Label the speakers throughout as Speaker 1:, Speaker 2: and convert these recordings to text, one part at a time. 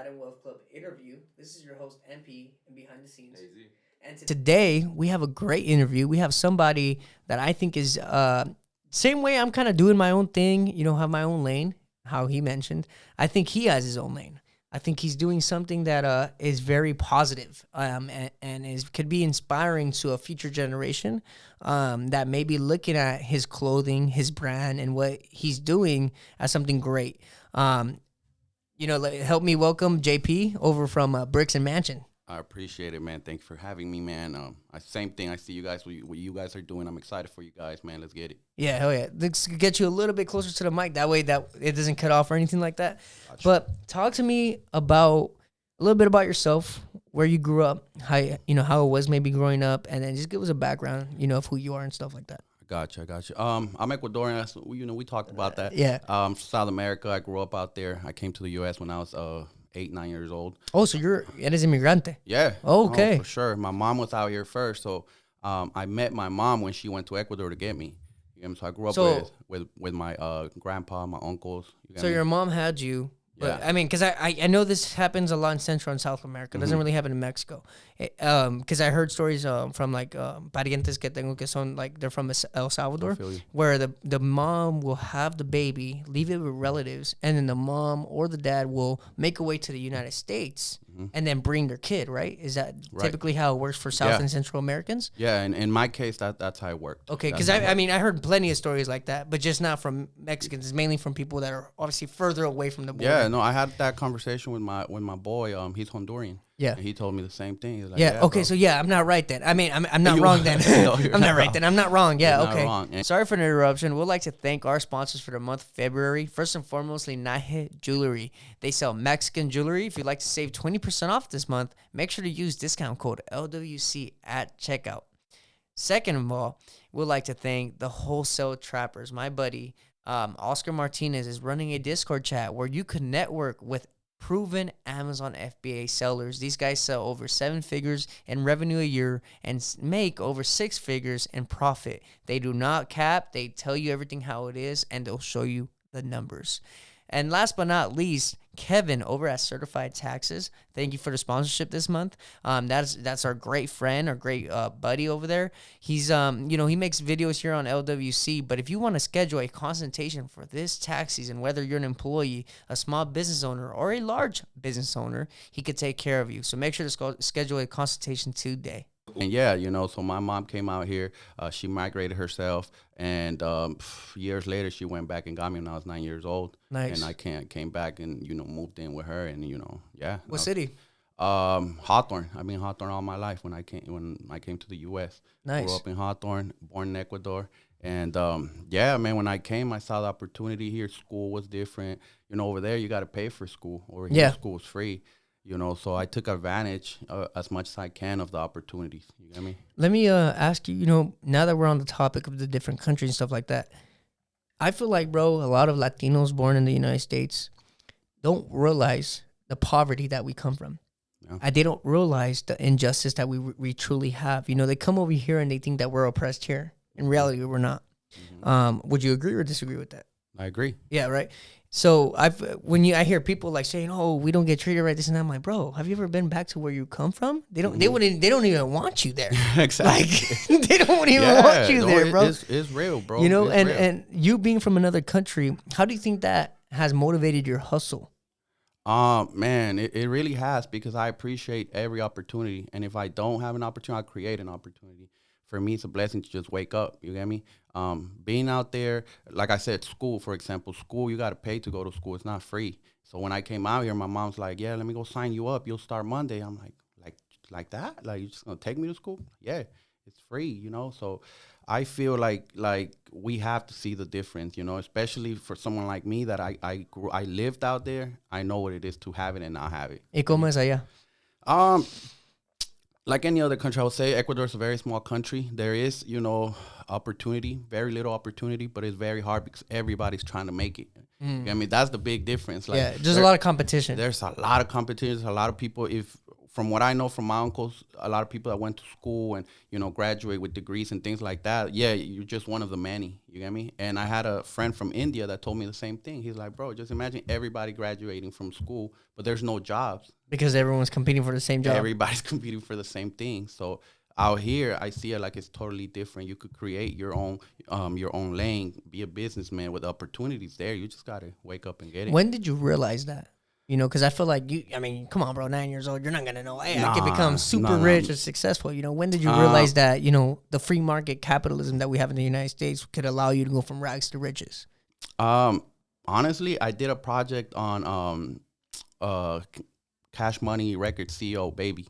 Speaker 1: Latin Wealth Club interview. This is your host, MP, and behind the scenes. And today we have a great interview. We have somebody that I think is same way I'm kind of doing my own thing, have my own lane, how he mentioned. I think he has his own lane. I think he's doing something that is very positive, and could be inspiring to a future generation that may be looking at his clothing, his brand, and what he's doing as something great. Help me welcome JP over from Bricks and Mansion.
Speaker 2: I appreciate it, man. Thanks for having me, man. Same thing. I see you guys, what you guys are doing. I'm excited for you guys, man. Let's get it.
Speaker 1: Yeah, hell yeah. Let's get you a little bit closer to the mic. That way that it doesn't cut off or anything like that. Gotcha. But talk to me about a little bit about yourself, where you grew up, how it was maybe growing up, and then just give us a background, of who you are and stuff like that.
Speaker 2: Gotcha. I'm Ecuadorian. We talked about that.
Speaker 1: Yeah.
Speaker 2: South America. I grew up out there. I came to the U.S. when I was 8-9 years old.
Speaker 1: Oh, so eres inmigrante.
Speaker 2: Yeah.
Speaker 1: Oh, okay.
Speaker 2: Oh, for sure. My mom was out here first, so I met my mom when she went to Ecuador to get me. So I grew up with my grandpa, my uncles.
Speaker 1: Your mom had you. But, yeah. I mean, because I know this happens a lot in Central and South America. It doesn't really happen in Mexico. Because I heard stories from, parientes que tengo que son, they're from El Salvador, where the mom will have the baby, leave it with relatives, and then the mom or the dad will make a way to the United States and then bring their kid, right? Is that typically how it works for South and Central Americans?
Speaker 2: Yeah, and in my case, that's how it worked.
Speaker 1: Okay, because I heard plenty of stories like that, but just not from Mexicans. It's mainly from people that are obviously further away from the border.
Speaker 2: Yeah, no, I had that conversation with my boy. He's Honduran.
Speaker 1: Yeah,
Speaker 2: and he told me the same thing. He's like,
Speaker 1: okay, bro. So I'm not right then. I mean, I'm not wrong then. I'm not right then. I'm not wrong. Yeah,
Speaker 2: you're
Speaker 1: okay.
Speaker 2: Not wrong.
Speaker 1: Sorry for the interruption. We'd like to thank our sponsors for the month of February. First and foremost, Linaje Jewlery. They sell Mexican jewelry. If you'd like to save 20% off this month, make sure to use discount code LWC at checkout. Second of all, we'd like to thank the Wholesale Trappers. My buddy, Oscar Martinez, is running a Discord chat where you can network with proven Amazon FBA sellers. These guys sell over 7 figures in revenue a year and make over 6 figures in profit. They do not cap. They tell you everything how it is, and they'll show you the numbers. And last but not least, Kevin over at Certified Taxes. Thank you for the sponsorship this month. That's our great friend, our great buddy over there. He's he makes videos here on LWC. But if you want to schedule a consultation for this tax season, whether you're an employee, a small business owner, or a large business owner, he could take care of you. So make sure to schedule a consultation today.
Speaker 2: And so my mom came out here. She migrated herself, and years later she went back and got me when I was 9 years old.
Speaker 1: Nice.
Speaker 2: And I came back and moved in with her, and
Speaker 1: What city?
Speaker 2: Hawthorne. I've been in Hawthorne all my life. When I came to the U.S.
Speaker 1: Nice.
Speaker 2: Grew up in Hawthorne, born in Ecuador, and when I came, I saw the opportunity here. School was different. Over there you got to pay for school. Over here, school was free. So I took advantage as much as I can of the opportunities. You get me?
Speaker 1: Let me ask you, now that we're on the topic of the different countries and stuff like that, I feel like, bro, a lot of Latinos born in the United States don't realize the poverty that we come from. Yeah. And they don't realize the injustice that we truly have. They come over here and they think that we're oppressed here. In reality, we're not. Mm-hmm. Would you agree or disagree with that?
Speaker 2: I agree.
Speaker 1: Yeah, right. So I hear people saying, "Oh, we don't get treated right," this and that. I'm like, bro, have you ever been back to where you come from? They don't. Mm-hmm. They don't even want you there.
Speaker 2: Exactly.
Speaker 1: They don't even want you there, bro.
Speaker 2: It's real, bro.
Speaker 1: And you being from another country, how do you think that has motivated your hustle?
Speaker 2: Man, it really has, because I appreciate every opportunity, and if I don't have an opportunity, I create an opportunity. For me, it's a blessing to just wake up. You get me? Being out there, like I said, school, for example, you got to pay to go to school. It's not free. So when I came out here, my mom's like, yeah, let me go sign you up. You'll start Monday. I'm like that? Like, you're just going to take me to school? Yeah, it's free, So I feel like we have to see the difference, especially for someone like me that I lived out there. I know what it is to have it and not have it.
Speaker 1: ¿Y cómo es allá?
Speaker 2: Like any other country, I would say Ecuador is a very small country. There is, opportunity, very little opportunity, but it's very hard because everybody's trying to make it. I mean, that's the big difference.
Speaker 1: There's a lot of competition.
Speaker 2: There's a lot of competition. There's a lot of people. from what I know from my uncles, a lot of people that went to school and, graduate with degrees and things like that. Yeah, you're just one of the many. You get me? And I had a friend from India that told me the same thing. He's like, bro, just imagine everybody graduating from school, but there's no jobs.
Speaker 1: Because everyone's competing for the same job.
Speaker 2: Everybody's competing for the same thing. So out here, I see it like it's totally different. You could create your own lane, be a businessman with opportunities there. You just got to wake up and get it.
Speaker 1: When did you realize that? Because I feel like come on, bro, 9 years old, you're not going to know, hey, I can become super rich or successful. When did you realize that, the free market capitalism that we have in the United States could allow you to go from rags to riches?
Speaker 2: Honestly, I did a project on Cash Money Records CEO, Baby.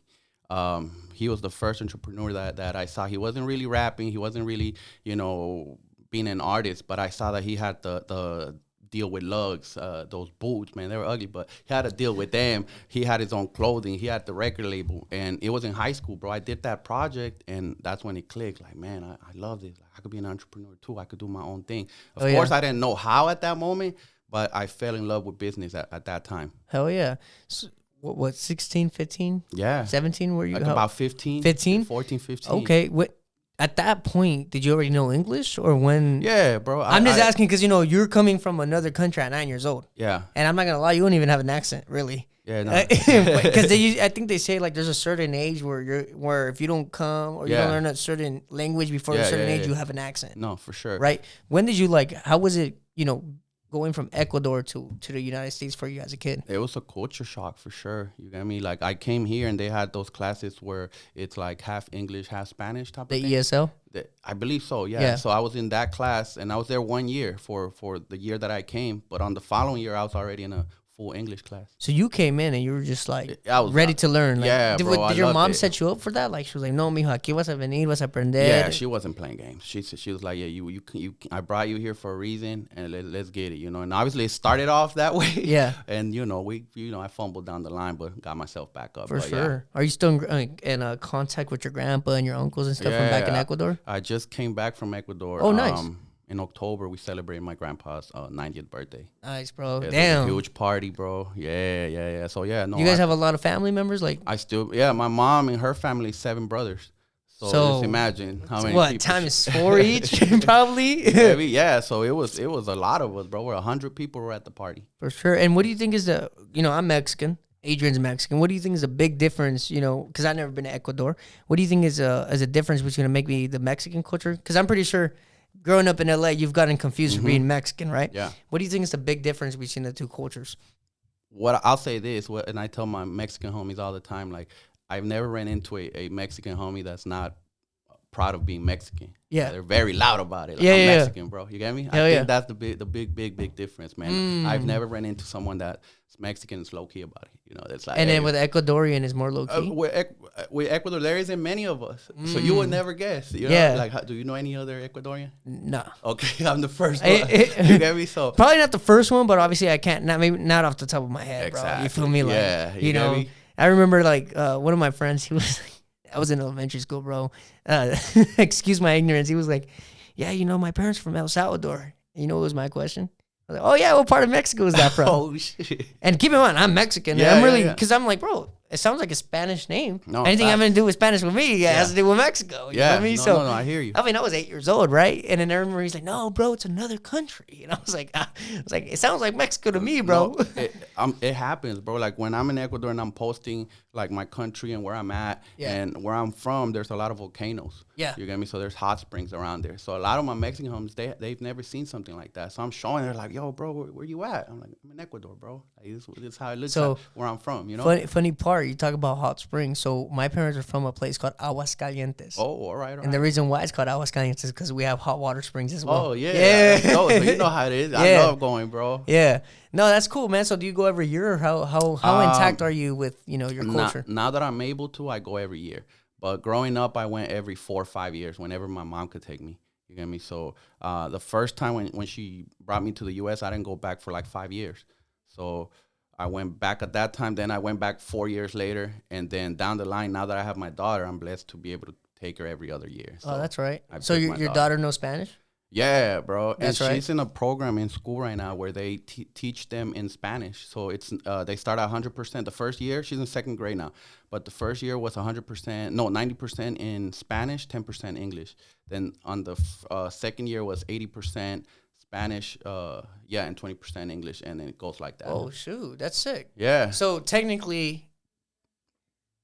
Speaker 2: He was the first entrepreneur that I saw. He wasn't really rapping. He wasn't really, being an artist, but I saw that he had the deal with lugs, those boots, man, they were ugly, but he had a deal with them. He had his own clothing. He had the record label, and it was in high school, bro. I did that project, and that's when it clicked. Like, man, I love this. Like, I could be an entrepreneur too. I could do my own thing. Of course, I didn't know how at that moment, but I fell in love with business at that time.
Speaker 1: Hell yeah. So, what 16, 15?
Speaker 2: Yeah.
Speaker 1: 17 were you?
Speaker 2: Like about 15.
Speaker 1: 15?
Speaker 2: 14, 15.
Speaker 1: Okay. At that point, did you already know English or when?
Speaker 2: Yeah, bro.
Speaker 1: I'm just asking because, you're coming from another country at 9 years old.
Speaker 2: Yeah.
Speaker 1: And I'm not going to lie, you don't even have an accent, really.
Speaker 2: Yeah, no.
Speaker 1: Because I think they say, like, there's a certain age where if you don't come or you don't learn a certain language before a certain age, you have an accent.
Speaker 2: No, for sure.
Speaker 1: Right? When did you, how was it, going from Ecuador to the United States for you as a kid?
Speaker 2: It was a culture shock for sure. You get me? Like, I came here and they had those classes where it's like half English, half Spanish type of thing.
Speaker 1: The ESL?
Speaker 2: I believe so, yeah. So I was in that class and I was there 1 year for the year that I came. But on the following year, I was already in a full English class.
Speaker 1: So you came in and you were just like
Speaker 2: I was
Speaker 1: ready to learn. Like,
Speaker 2: yeah, bro.
Speaker 1: Did your mom set you up for that? Like she was like, "No, mijo, aquí vas a venir, vas a aprender."
Speaker 2: Yeah, she wasn't playing games. She was like, "Yeah, you I brought you here for a reason, and let's get it." And obviously it started off that way.
Speaker 1: Yeah.
Speaker 2: And I fumbled down the line, but got myself back up.
Speaker 1: For sure. Yeah. Are you still in contact with your grandpa and your uncles and stuff from back in Ecuador?
Speaker 2: I just came back from Ecuador.
Speaker 1: Oh, nice.
Speaker 2: In October, we celebrated my grandpa's 90th birthday.
Speaker 1: Nice, bro.
Speaker 2: Yeah,
Speaker 1: damn.
Speaker 2: It was a huge party, bro. Yeah. So, yeah. No,
Speaker 1: you guys have a lot of family members?
Speaker 2: My mom and her family, 7 brothers. So just imagine how many people.
Speaker 1: Times 4 each, probably?
Speaker 2: Yeah, so it was a lot of us, bro. 100 people were at the party.
Speaker 1: For sure. And what do you think is I'm Mexican. Adrian's Mexican. What do you think is a big difference, because I've never been to Ecuador. What do you think is a difference between maybe the Mexican culture? Because I'm pretty sure growing up in LA, you've gotten confused for being Mexican, right?
Speaker 2: Yeah.
Speaker 1: What do you think is the big difference between the two cultures?
Speaker 2: What I'll say this, and I tell my Mexican homies all the time, like, I've never ran into a Mexican homie that's not proud of being Mexican.
Speaker 1: Yeah.
Speaker 2: They're very loud about it. Like, I'm Mexican, bro. You get me? I think that's the big difference, man. I've never ran into someone that's Mexican and low-key about it. It's like...
Speaker 1: And then with Ecuadorian, is more low-key?
Speaker 2: With Ecuador, there isn't many of us. So you would never guess. Do you know any other Ecuadorian?
Speaker 1: No.
Speaker 2: Okay, I'm the first one. You get me? So
Speaker 1: probably not the first one, but obviously I can't... Not off the top of my head,
Speaker 2: exactly.
Speaker 1: bro. You feel me? Like,
Speaker 2: yeah. You know me?
Speaker 1: I remember, one of my friends, he was... I was in elementary school, bro. Excuse my ignorance. He was like, yeah, my parents from El Salvador. What was my question? I was like, oh, yeah, what part of Mexico is that from?
Speaker 2: Oh, shit.
Speaker 1: And keep in mind, I'm Mexican.
Speaker 2: Yeah,
Speaker 1: I'm really, because I'm like, bro, it sounds like a Spanish name. No, anything having to do with Spanish with me has to do with Mexico. You know what I mean?
Speaker 2: No, I hear you.
Speaker 1: I was 8 years old, right? And then I remember he's like, no, bro, it's another country. And I was like, it sounds like Mexico to me, bro.
Speaker 2: No, it happens, bro. Like when I'm in Ecuador and I'm posting like my country and where I'm at and where I'm from, there's a lot of volcanoes.
Speaker 1: Yeah.
Speaker 2: You get me? So there's hot springs around there. So a lot of my Mexican homies, they've never seen something like that. So I'm showing, they're like, yo, bro, where you at? I'm like, I'm in Ecuador, bro. Like, this is how it looks like where I'm from,
Speaker 1: Funny part, you talk about hot springs. So my parents are from a place called Aguascalientes.
Speaker 2: Oh, all right.
Speaker 1: And the reason why it's called Aguascalientes is because we have hot water springs as well.
Speaker 2: Oh, yeah. So you know how it is. I love going, bro.
Speaker 1: Yeah. No, that's cool, man. So do you go every year, or how intact are you with, your culture?
Speaker 2: Now that I'm able to, I go every year. But growing up, I went every 4 or 5 years, whenever my mom could take me. You get me? So the first time when she brought me to the U.S., I didn't go back for like 5 years. So I went back at that time. Then I went back 4 years later. And then down the line, now that I have my daughter, I'm blessed to be able to take her every other year. So
Speaker 1: that's right. So your daughter knows Spanish?
Speaker 2: Yeah, bro.
Speaker 1: That's
Speaker 2: And
Speaker 1: right.
Speaker 2: she's in a program in school right now where they teach them in Spanish. So it's they start at 100%. The first year, she's in second grade now, but the first year was 100%, no, 90% in Spanish, 10% English. Then on the second year was 80% Spanish, yeah, and 20% English, and then it goes like that.
Speaker 1: Oh shoot, that's sick.
Speaker 2: Yeah.
Speaker 1: So technically,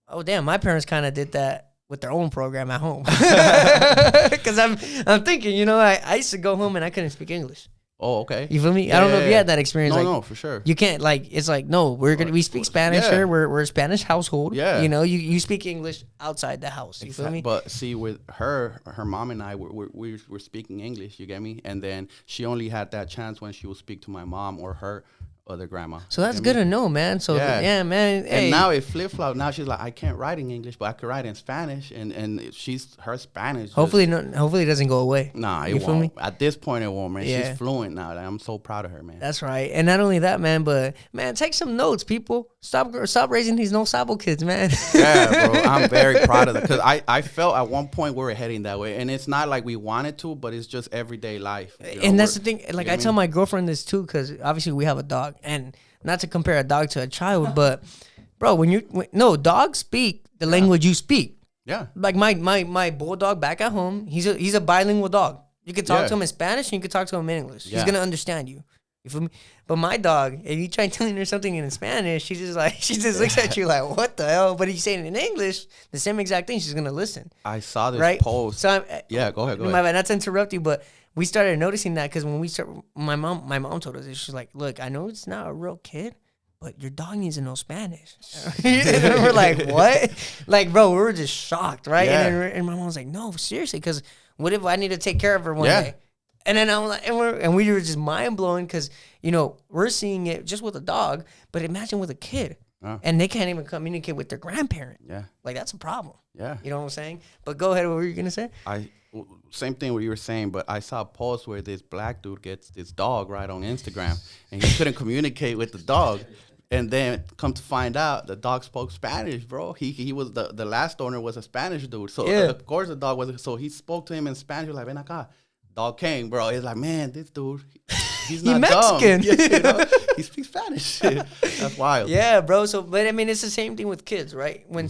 Speaker 1: oh damn, my parents kind of did that with their own program at home. Because I'm thinking, I used to go home and I couldn't speak English.
Speaker 2: Oh, okay.
Speaker 1: You feel me?
Speaker 2: Yeah,
Speaker 1: I don't know
Speaker 2: yeah,
Speaker 1: if you
Speaker 2: yeah.
Speaker 1: had that experience.
Speaker 2: No,
Speaker 1: Like,
Speaker 2: no, for sure.
Speaker 1: you can't, like, it's like, no, we speak Spanish
Speaker 2: Yeah.
Speaker 1: here. We're a Spanish household.
Speaker 2: Yeah.
Speaker 1: You speak English outside the house. You feel me?
Speaker 2: But see, with her mom and I, we're speaking English. You get me? And then she only had that chance when she would speak to my mom or her other grandma.
Speaker 1: So that's
Speaker 2: You
Speaker 1: good
Speaker 2: get me?
Speaker 1: to know, man. So yeah, man. Hey.
Speaker 2: And now it flip flop. Now she's like, I can't write in English, but I could write in Spanish. And she's her Spanish.
Speaker 1: Hopefully it doesn't go away.
Speaker 2: Nah,
Speaker 1: You
Speaker 2: it
Speaker 1: feel
Speaker 2: won't.
Speaker 1: me?
Speaker 2: At this point, it won't, man.
Speaker 1: Yeah.
Speaker 2: She's fluent now. Like, I'm so proud of her, man.
Speaker 1: That's right. And not only that, man, but man, take some notes, people. Stop raising these no sabo kids, man.
Speaker 2: Yeah, bro. I'm very proud of that because I felt at one point we were heading that way, and it's not like we wanted to, but it's just everyday life.
Speaker 1: And that's the thing. Like, I tell my girlfriend this too, because obviously we have a dog, and not to compare a dog to a child, but bro, dogs speak the language you speak.
Speaker 2: Yeah.
Speaker 1: Like my bulldog back at home, he's a bilingual dog. You can talk to him in Spanish and you can talk to him in English. He's gonna understand you. You feel me? But my dog, if you try telling her something in Spanish, she just looks at you like, what the hell? But if you say it in English, the same exact thing, she's gonna listen.
Speaker 2: I saw this post.
Speaker 1: So
Speaker 2: yeah, go ahead.
Speaker 1: My bad, not to interrupt you, but we started noticing that because when my mom told us this. She's like, look, I know it's not a real kid, but your dog needs to know Spanish. And we're like, what? Like, bro, we were just shocked, right?
Speaker 2: Yeah.
Speaker 1: And my mom was like, no, seriously, because what if I need to take care of her one day? And then I'm like, and we were just mind blowing because we're seeing it just with a dog, but imagine with a kid, and they can't even communicate with their grandparent.
Speaker 2: Yeah,
Speaker 1: like that's a problem.
Speaker 2: Yeah,
Speaker 1: you know what I'm saying. But go ahead. What were you gonna say?
Speaker 2: Same thing what you were saying, but I saw a post where this black dude gets this dog right on Instagram, and he couldn't communicate with the dog. And then come to find out, the dog spoke Spanish, bro. He was the last owner was a Spanish dude, so of course the dog was. So he spoke to him in Spanish. He was like, "Ven acá." Dog came, bro. He's like, man, this dude, he's not
Speaker 1: Mexican.
Speaker 2: Dumb. He speaks Spanish. That's wild.
Speaker 1: Yeah, bro. So, but I mean, it's the same thing with kids, right? When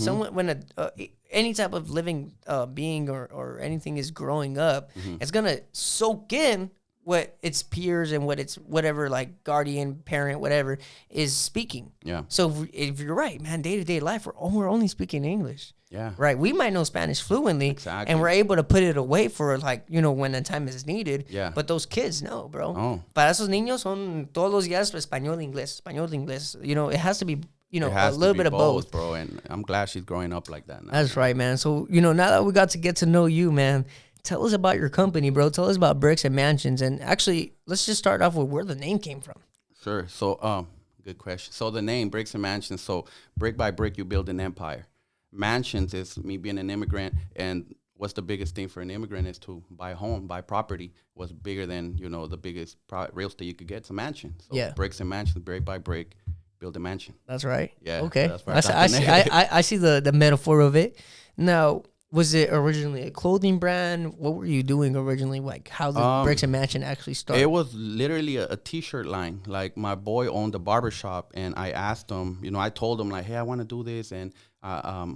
Speaker 1: any type of living being or anything is growing up, it's gonna soak in what its peers and what its whatever, like guardian, parent, whatever is speaking.
Speaker 2: Yeah.
Speaker 1: So if you're right, man, day-to-day life, we're only speaking English.
Speaker 2: Yeah.
Speaker 1: Right. We might know Spanish fluently.
Speaker 2: Exactly.
Speaker 1: And we're able to put it away for when the time is needed.
Speaker 2: Yeah.
Speaker 1: But those kids, no, bro.
Speaker 2: Oh.
Speaker 1: Para esos niños son todos los días español, inglés. It has to be, a little bit of both,
Speaker 2: bro. And I'm glad she's growing up like that now.
Speaker 1: That's right, man. So, now that we got to get to know you, man, tell us about your company, bro. Tell us about Bricks and Mansions. And actually, let's just start off with where the name came from.
Speaker 2: Sure. So, good question. So the name Bricks and Mansions. So brick by brick, you build an empire. Mansions is me being an immigrant, and what's the biggest thing for an immigrant is to buy a home, buy property. What's bigger than the biggest real estate you could get? It's a mansion. So Bricks and Mansions, brick by brick, build a mansion.
Speaker 1: That's right.
Speaker 2: Yeah.
Speaker 1: Okay.
Speaker 2: So
Speaker 1: I see the metaphor of it. Now, was it originally a clothing brand? What were you doing originally? Like, how did Bricks and Mansion actually start?
Speaker 2: It was literally a T-shirt line. Like, my boy owned a barbershop, and I asked him, I told him, like, hey, I want to do this. And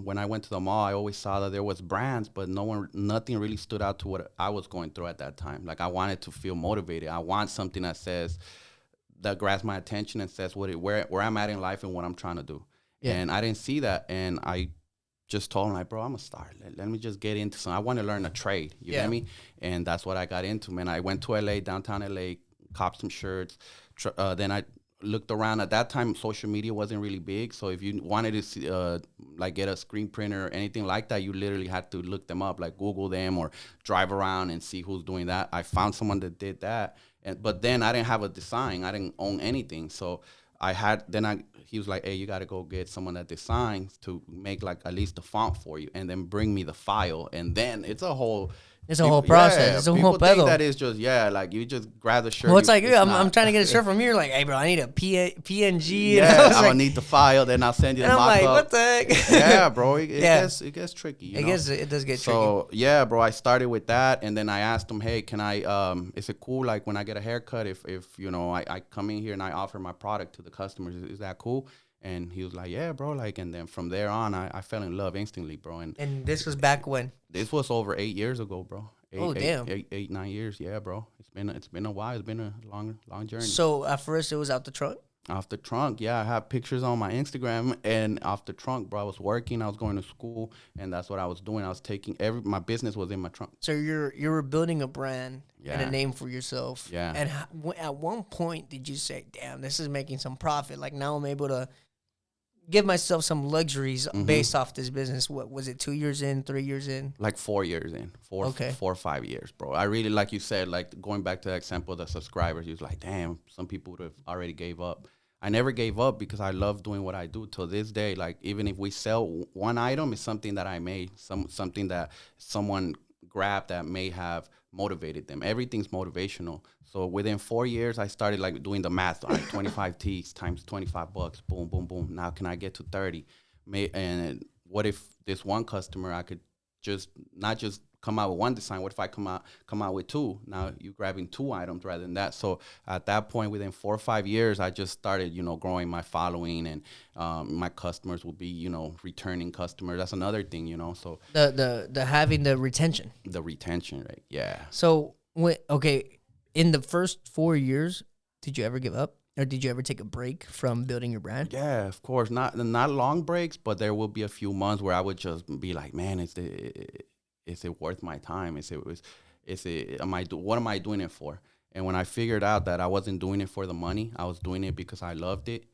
Speaker 2: when I went to the mall, I always saw that there was brands, but nothing really stood out to what I was going through at that time. Like, I wanted to feel motivated. I want something that grabs my attention and says where I'm at in life and what I'm trying to do. Yeah. And I didn't see that, and I just told him, like, bro, I'm a star. Let me just get into something. I want to learn a trade. You get me? And that's what I got into, man. I went to LA, downtown LA, copped some shirts. Then I looked around. At that time, social media wasn't really big. So if you wanted to see, get a screen printer or anything like that, you literally had to look them up, like Google them or drive around and see who's doing that. I found someone that did that. But then I didn't have a design. I didn't own anything. So he was like, hey, you got to go get someone that designs to make like at least the font for you and then bring me the file. And then it's a whole
Speaker 1: It's a whole process. It's a whole
Speaker 2: people think
Speaker 1: pedo.
Speaker 2: that is just like you just grab the shirt.
Speaker 1: Well, it's like, I'm trying to get a shirt from you. You're like, hey, bro, I need a PNG.
Speaker 2: Yeah,
Speaker 1: I
Speaker 2: I'll need the file, then I'll send you the
Speaker 1: and I'm like,
Speaker 2: mock-up.
Speaker 1: what the heck?
Speaker 2: Yeah, bro, it gets tricky.
Speaker 1: It does get tricky.
Speaker 2: So yeah, bro, I started with that, and then I asked him, hey, can I? Is it cool? Like when I get a haircut, if I come in here and I offer my product to the customers, is that cool? And he was like, yeah, bro. Like, and then from there on, I fell in love instantly, bro.
Speaker 1: And this was back when?
Speaker 2: This was over 8 years ago, bro.
Speaker 1: Damn.
Speaker 2: 9 years, yeah, bro. It's been a while. It's been a long journey.
Speaker 1: So at first it was out the trunk?
Speaker 2: Off the trunk, yeah. I have pictures on my Instagram, and off the trunk, bro. I was working. I was going to school, and that's what I was doing. I was taking my business was in my trunk.
Speaker 1: So you were building a brand and a name for yourself.
Speaker 2: Yeah.
Speaker 1: And at one point did you say, damn, this is making some profit. Like now I'm able to give myself some luxuries based off this business. What was it, 2 years in, 3 years in?
Speaker 2: Like 4 years in. 4 or 5 years, bro. I really, like you said, like going back to the example of the subscribers, he was like, damn, some people would have already gave up. I never gave up because I love doing what I do till this day. Like even if we sell one item, it's something that I made, something that someone grabbed that may have motivated them. Everything's motivational. So within 4 years, I started like doing the math. All right, 25 tees times $25. Boom, boom, boom. Now can I get to 30? And what if this one customer, I could just not just come out with one design. What if I come out with two? Now you grabbing 2 items rather than that. So at that point, within 4 or 5 years, I just started, growing my following, and my customers will be, returning customers. That's another thing, So
Speaker 1: the having the retention
Speaker 2: rate, yeah.
Speaker 1: So in the first 4 years, did you ever give up? Or did you ever take a break from building your brand?
Speaker 2: Yeah, of course. Not long breaks, but there will be a few months where I would just be like, man, is it worth my time? What am I doing it for? And when I figured out that I wasn't doing it for the money, I was doing it because I loved it.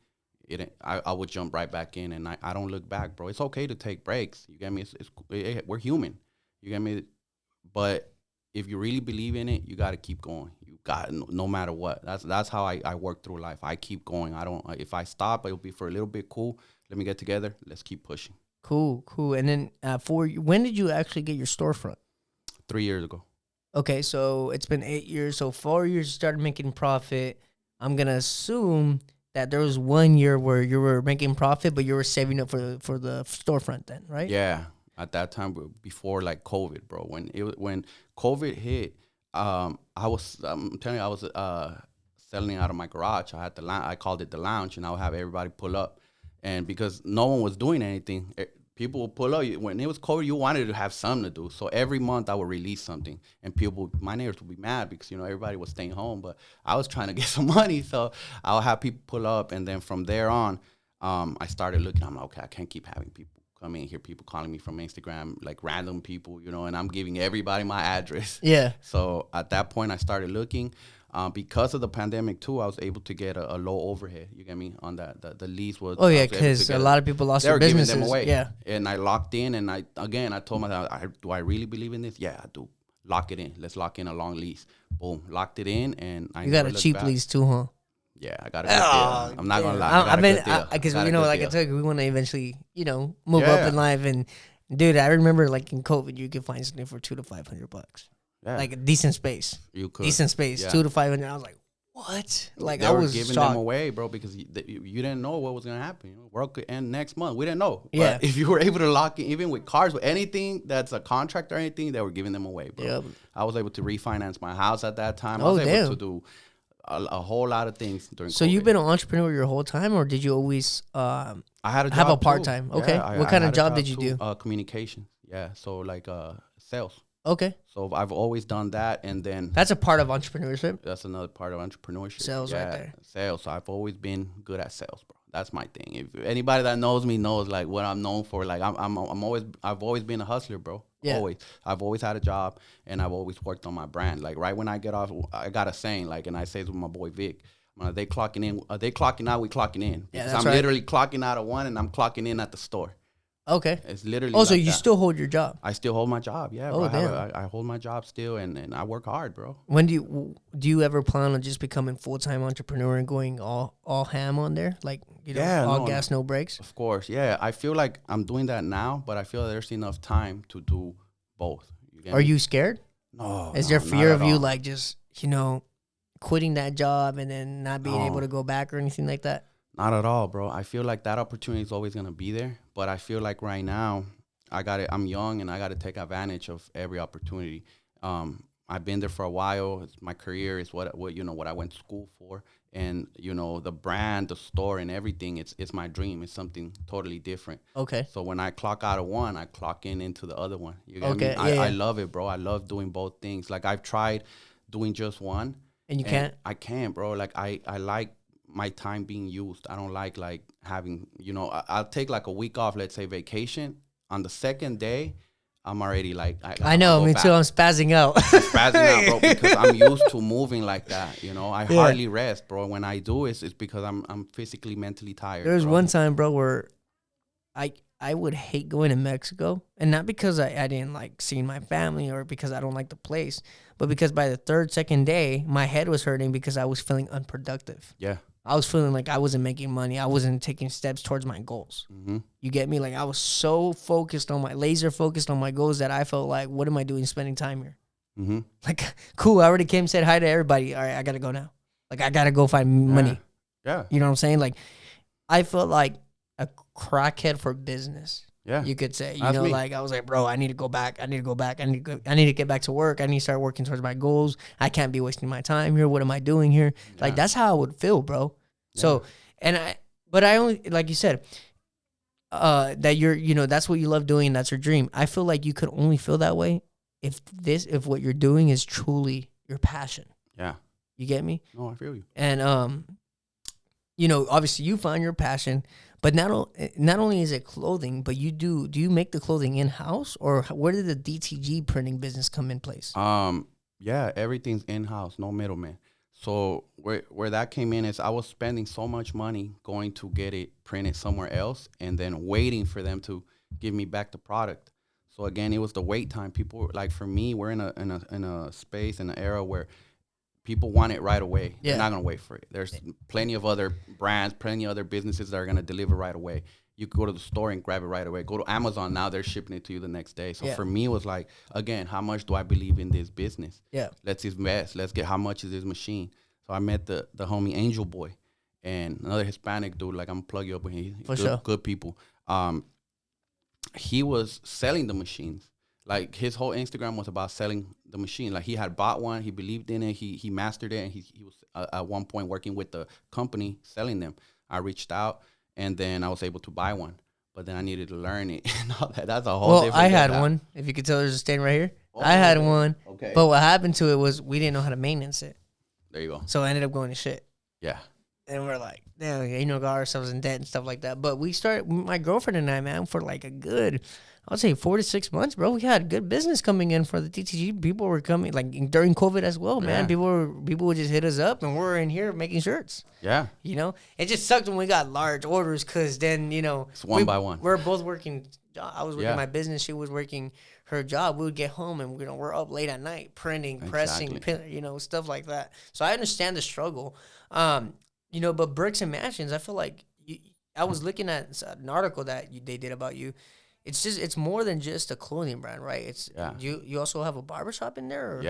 Speaker 2: I would jump right back in, and I don't look back, bro. It's okay to take breaks. You get me? We're human. You get me? But if you really believe in it, you got to keep going. You got no matter what. That's how I work through life. I keep going. If I stop, it'll be for a little bit. Cool. Let me get together. Let's keep pushing.
Speaker 1: Cool. And then when did you actually get your storefront?
Speaker 2: 3 years ago.
Speaker 1: Okay, so it's been 8 years. So 4 years you started making profit. I'm gonna assume that there was 1 year where you were making profit, but you were saving up for the storefront then, right?
Speaker 2: Yeah. At that time, before like COVID, bro, when COVID hit, I'm telling you, I was selling out of my garage. I had I called it the lounge, and I would have everybody pull up, and because no one was doing anything, people would pull up. When it was COVID, you wanted to have something to do, so every month I would release something, and my neighbors would be mad because everybody was staying home, but I was trying to get some money, so I would have people pull up, and then from there on, I started looking. I'm like, okay, I can't keep having people come in here, people calling me from Instagram, like random people, and I'm giving everybody my address.
Speaker 1: Yeah.
Speaker 2: So at that point, I started looking. Because of the pandemic too, I was able to get a low overhead. You get me? On that, the lease was.
Speaker 1: Oh yeah, because a lot of people lost their businesses. They were giving them away. Yeah.
Speaker 2: And I locked in, and I told myself, do I really believe in this? Yeah, I do. Lock it in. Let's lock in a long lease. Boom, locked it in, and I.
Speaker 1: You got a cheap lease too, huh?
Speaker 2: Yeah, I got a good deal. I'm not gonna lie.
Speaker 1: Because like I told you, we want to eventually, move up in life. And dude, I remember like in COVID, you could find something for $200 to $500. Yeah. Like a decent space. You could. Decent space, $200 to $500. I was like, what? Like
Speaker 2: they
Speaker 1: I was
Speaker 2: giving
Speaker 1: shocked.
Speaker 2: them away, bro, because you didn't know what was gonna happen. World could end next month. We didn't know.
Speaker 1: Yeah.
Speaker 2: But if you were able to lock in, even with cars, with anything that's a contract or anything, they were giving them away, bro. Yep. I was able to refinance my house at that time. I was able to do a whole lot of things during COVID.
Speaker 1: So you've been an entrepreneur your whole time, or did you always
Speaker 2: I had a job
Speaker 1: have a part-time?
Speaker 2: Too.
Speaker 1: Okay.
Speaker 2: Yeah,
Speaker 1: what kind of job did you do?
Speaker 2: Communication. Yeah. So like sales.
Speaker 1: Okay.
Speaker 2: So I've always done that, and then
Speaker 1: that's a part of entrepreneurship.
Speaker 2: That's another part of entrepreneurship.
Speaker 1: Sales, right there.
Speaker 2: Sales. So I've always been good at sales, bro. That's my thing. If anybody that knows me knows like what I'm known for. Like I've always been a hustler, bro. Yeah. Always. I've always had a job, and I've always worked on my brand. Like right when I get off, I got a saying, like, and I say it with my boy Vic. They clocking in. They clocking out. We clocking in.
Speaker 1: Yeah,
Speaker 2: because I'm literally clocking out at 1, and I'm clocking in at the store.
Speaker 1: Okay.
Speaker 2: It's literally.
Speaker 1: Oh, so you still hold your job?
Speaker 2: I still hold my job. Yeah,
Speaker 1: bro.
Speaker 2: Damn. I hold my job still, and I work hard, bro.
Speaker 1: When do you ever plan on just becoming full-time entrepreneur and going all ham on there, like all gas, no brakes?
Speaker 2: Of course, yeah. I feel like I'm doing that now, but I feel there's enough time to do both.
Speaker 1: Are you scared?
Speaker 2: No,
Speaker 1: Is
Speaker 2: no,
Speaker 1: there
Speaker 2: not
Speaker 1: fear
Speaker 2: at
Speaker 1: of you
Speaker 2: all.
Speaker 1: like just, quitting that job and then not being able
Speaker 2: No,
Speaker 1: to go back or anything like that?
Speaker 2: not at all, bro. I feel like that opportunity is always gonna be there, but I feel like right now, I got it. I'm young and I got to take advantage of every opportunity. I've been there for a while. My career is what I went to school for, and the brand, the store, and everything. It's my dream. It's something totally different.
Speaker 1: Okay.
Speaker 2: So when I clock out of one, I clock in into the other one. You get me?
Speaker 1: Okay.
Speaker 2: I
Speaker 1: Yeah.
Speaker 2: love it, bro. I love doing both things. Like I've tried doing just one,
Speaker 1: And you
Speaker 2: and
Speaker 1: can't?
Speaker 2: I can't, bro. Like I like my time being used. I don't like having, I'll take like a week off, let's say vacation. On the second day, I'm already like
Speaker 1: I
Speaker 2: I'm gonna
Speaker 1: know,
Speaker 2: go
Speaker 1: me too.
Speaker 2: back.
Speaker 1: I'm spazzing out.
Speaker 2: I'm spazzing out, bro, because I'm used to moving like that. I
Speaker 1: Yeah.
Speaker 2: hardly rest, bro. When I do, it's because I'm physically, mentally tired,
Speaker 1: There was
Speaker 2: bro.
Speaker 1: one time, bro, where I would hate going to Mexico, and not because I didn't like seeing my family or because I don't like the place, but because by the second day, my head was hurting because I was feeling unproductive.
Speaker 2: Yeah.
Speaker 1: I was feeling like I wasn't making money. I wasn't taking steps towards my goals.
Speaker 2: Mm-hmm.
Speaker 1: You get me? Like I was so laser focused on my goals that I felt like, what am I doing spending time here?
Speaker 2: Mm-hmm.
Speaker 1: Like, cool, I already came, said hi to everybody. All right, I got to go now. Like, I got to go find money.
Speaker 2: Yeah.
Speaker 1: You know what I'm saying? Like, I felt like a crackhead for business.
Speaker 2: Yeah.
Speaker 1: You could say,
Speaker 2: That's me.
Speaker 1: like I was like, bro, I need to go back. I need to go back. I need to get back to work. I need to start working towards my goals. I can't be wasting my time here. What am I doing here? Like
Speaker 2: Yeah.
Speaker 1: that's how I would feel, bro. So, but I only, like you said, that that's what you love doing. That's your dream. I feel like you could only feel that way if what you're doing is truly your passion.
Speaker 2: Yeah.
Speaker 1: You get me?
Speaker 2: No, I feel you.
Speaker 1: And obviously you find your passion, but not only is it clothing, but do you make the clothing in house, or where did the DTG printing business come in place?
Speaker 2: Yeah, everything's in house, no middleman. So where that came in is I was spending so much money going to get it printed somewhere else, and then waiting for them to give me back the product. So again, it was the wait time. People like, for me, we're in a space, in an era where people want it right away.
Speaker 1: Yeah.
Speaker 2: They're not gonna wait for it. There's plenty of other brands, plenty of other businesses that are gonna deliver right away. You could go to the store and grab it right away. Go to Amazon now; they're shipping it to you the next day. So for me, it was like, again, how much do I believe in this business?
Speaker 1: Yeah.
Speaker 2: Let's invest. Let's get, how much is this machine? So I met the homie Angel Boy, and another Hispanic dude. Like, I'm gonna plug you up with him.
Speaker 1: For sure.
Speaker 2: Good people. He was selling the machines. Like, his whole Instagram was about selling the machine. Like, he had bought one, he believed in it, he mastered it, and he was at one point working with the company selling them. I reached out, and then I was able to buy one, but then I needed to learn it and all that. That's a whole different.
Speaker 1: I had
Speaker 2: setup.
Speaker 1: one. If you could tell, there's a stain right here.
Speaker 2: Oh,
Speaker 1: I had
Speaker 2: okay.
Speaker 1: one.
Speaker 2: Okay.
Speaker 1: But what happened to it was we didn't know how to maintenance it,
Speaker 2: There you go.
Speaker 1: so I ended up going to shit.
Speaker 2: Yeah.
Speaker 1: And we're like, damn, got ourselves in debt and stuff like that. But we started, my girlfriend and I, man, for like a good, I'll say 4 to 6 months, bro. We had good business coming in for the TTG. People were coming, like during COVID as well, man.
Speaker 2: Yeah.
Speaker 1: People would just hit us up, and we're in here making shirts.
Speaker 2: Yeah.
Speaker 1: It just sucked when we got large orders, because then,
Speaker 2: It's one by one.
Speaker 1: We're both working. I was working
Speaker 2: Yeah.
Speaker 1: my business. She was working her job. We would get home and, we're up late at night printing, pressing, stuff like that. So I understand the struggle. But Bricks and Mansions, I feel like I was looking at an article that they did about you. It's more than just a clothing brand, right? It's you also have a barbershop in there,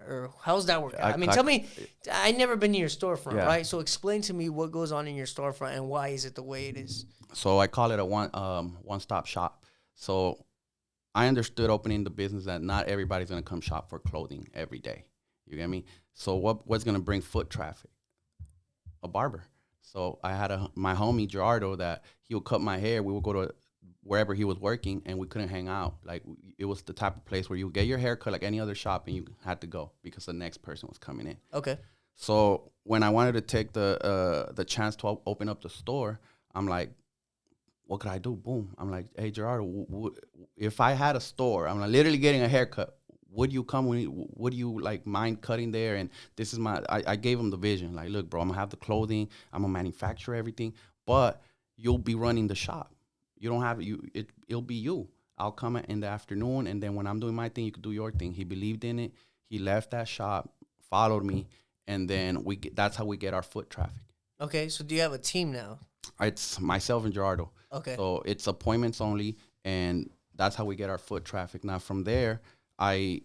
Speaker 1: or how's that work? Tell me. I never been to your storefront, right? So explain to me what goes on in your storefront and why is it the way it is.
Speaker 2: So I call it a one-stop shop. So I understood opening the business that not everybody's gonna come shop for clothing every day. You get me? So what's gonna bring foot traffic? A barber. So I had my homie Gerardo that he would cut my hair. We would go to wherever he was working, and we couldn't hang out. Like, it was the type of place where you get your hair cut like any other shop, and you had to go because the next person was coming in.
Speaker 1: Okay.
Speaker 2: So when I wanted to take the chance to open up the store, I'm like, what could I do? Boom. I'm like, hey, Gerardo, if I had a store, I'm like literally getting a haircut, would you come? Would you like mind cutting there? And this is I gave him the vision. Like, look, bro, I'm gonna have the clothing. I'm gonna manufacture everything, but you'll be running the shop. You don't have it'll be you. I'll come in the afternoon, and then when I'm doing my thing, you can do your thing. He believed in it. He left that shop, followed me, and then that's how we get our foot traffic.
Speaker 1: Okay, so do you have a team now?
Speaker 2: It's myself and Gerardo.
Speaker 1: Okay.
Speaker 2: So it's appointments only, and that's how we get our foot traffic. Now from there, I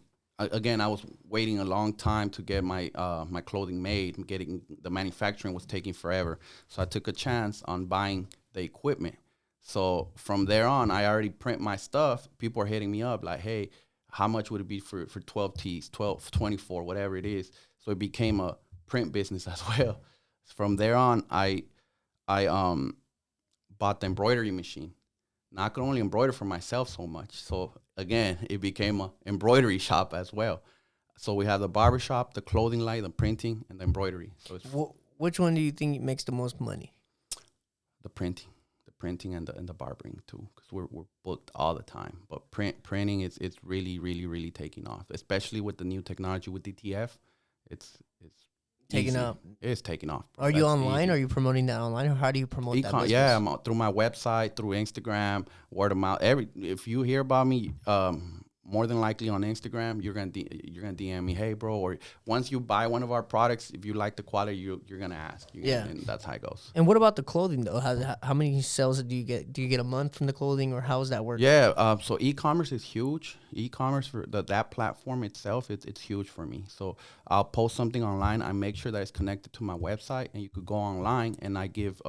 Speaker 2: again, I was waiting a long time to get my my clothing made. Getting the manufacturing was taking forever, so I took a chance on buying the equipment. So from there on, I already print my stuff. People are hitting me up like, "Hey, how much would it be for 12 tees, 12, 24, whatever it is?" So it became a print business as well. From there on, I bought the embroidery machine. Now I could only embroider for myself so much. So again, it became a embroidery shop as well. So we have the barber shop, the clothing line, the printing, and the embroidery. So it's
Speaker 1: Which one do you think makes the most money?
Speaker 2: the printing and the barbering too, because we're booked all the time. But printing is it's really taking off, especially with the new technology with DTF. It's
Speaker 1: Taking
Speaker 2: easy.
Speaker 1: up.
Speaker 2: It's taking off. Bro.
Speaker 1: Are you
Speaker 2: That's
Speaker 1: online?
Speaker 2: easy.
Speaker 1: Are you promoting that online, or how do you promote that business?
Speaker 2: Yeah, I'm through my website, through Instagram, word of mouth. If you hear about me, more than likely on Instagram, you're gonna DM me, hey bro, or once you buy one of our products, if you like the quality, you're gonna ask. And that's how it goes.
Speaker 1: And what about the clothing though? How many sales do you get? Do you get a month from the clothing, or how does that work?
Speaker 2: Yeah, so e-commerce is huge. E-commerce for that platform itself, it's huge for me. So I'll post something online. I make sure that it's connected to my website, and you could go online, and I give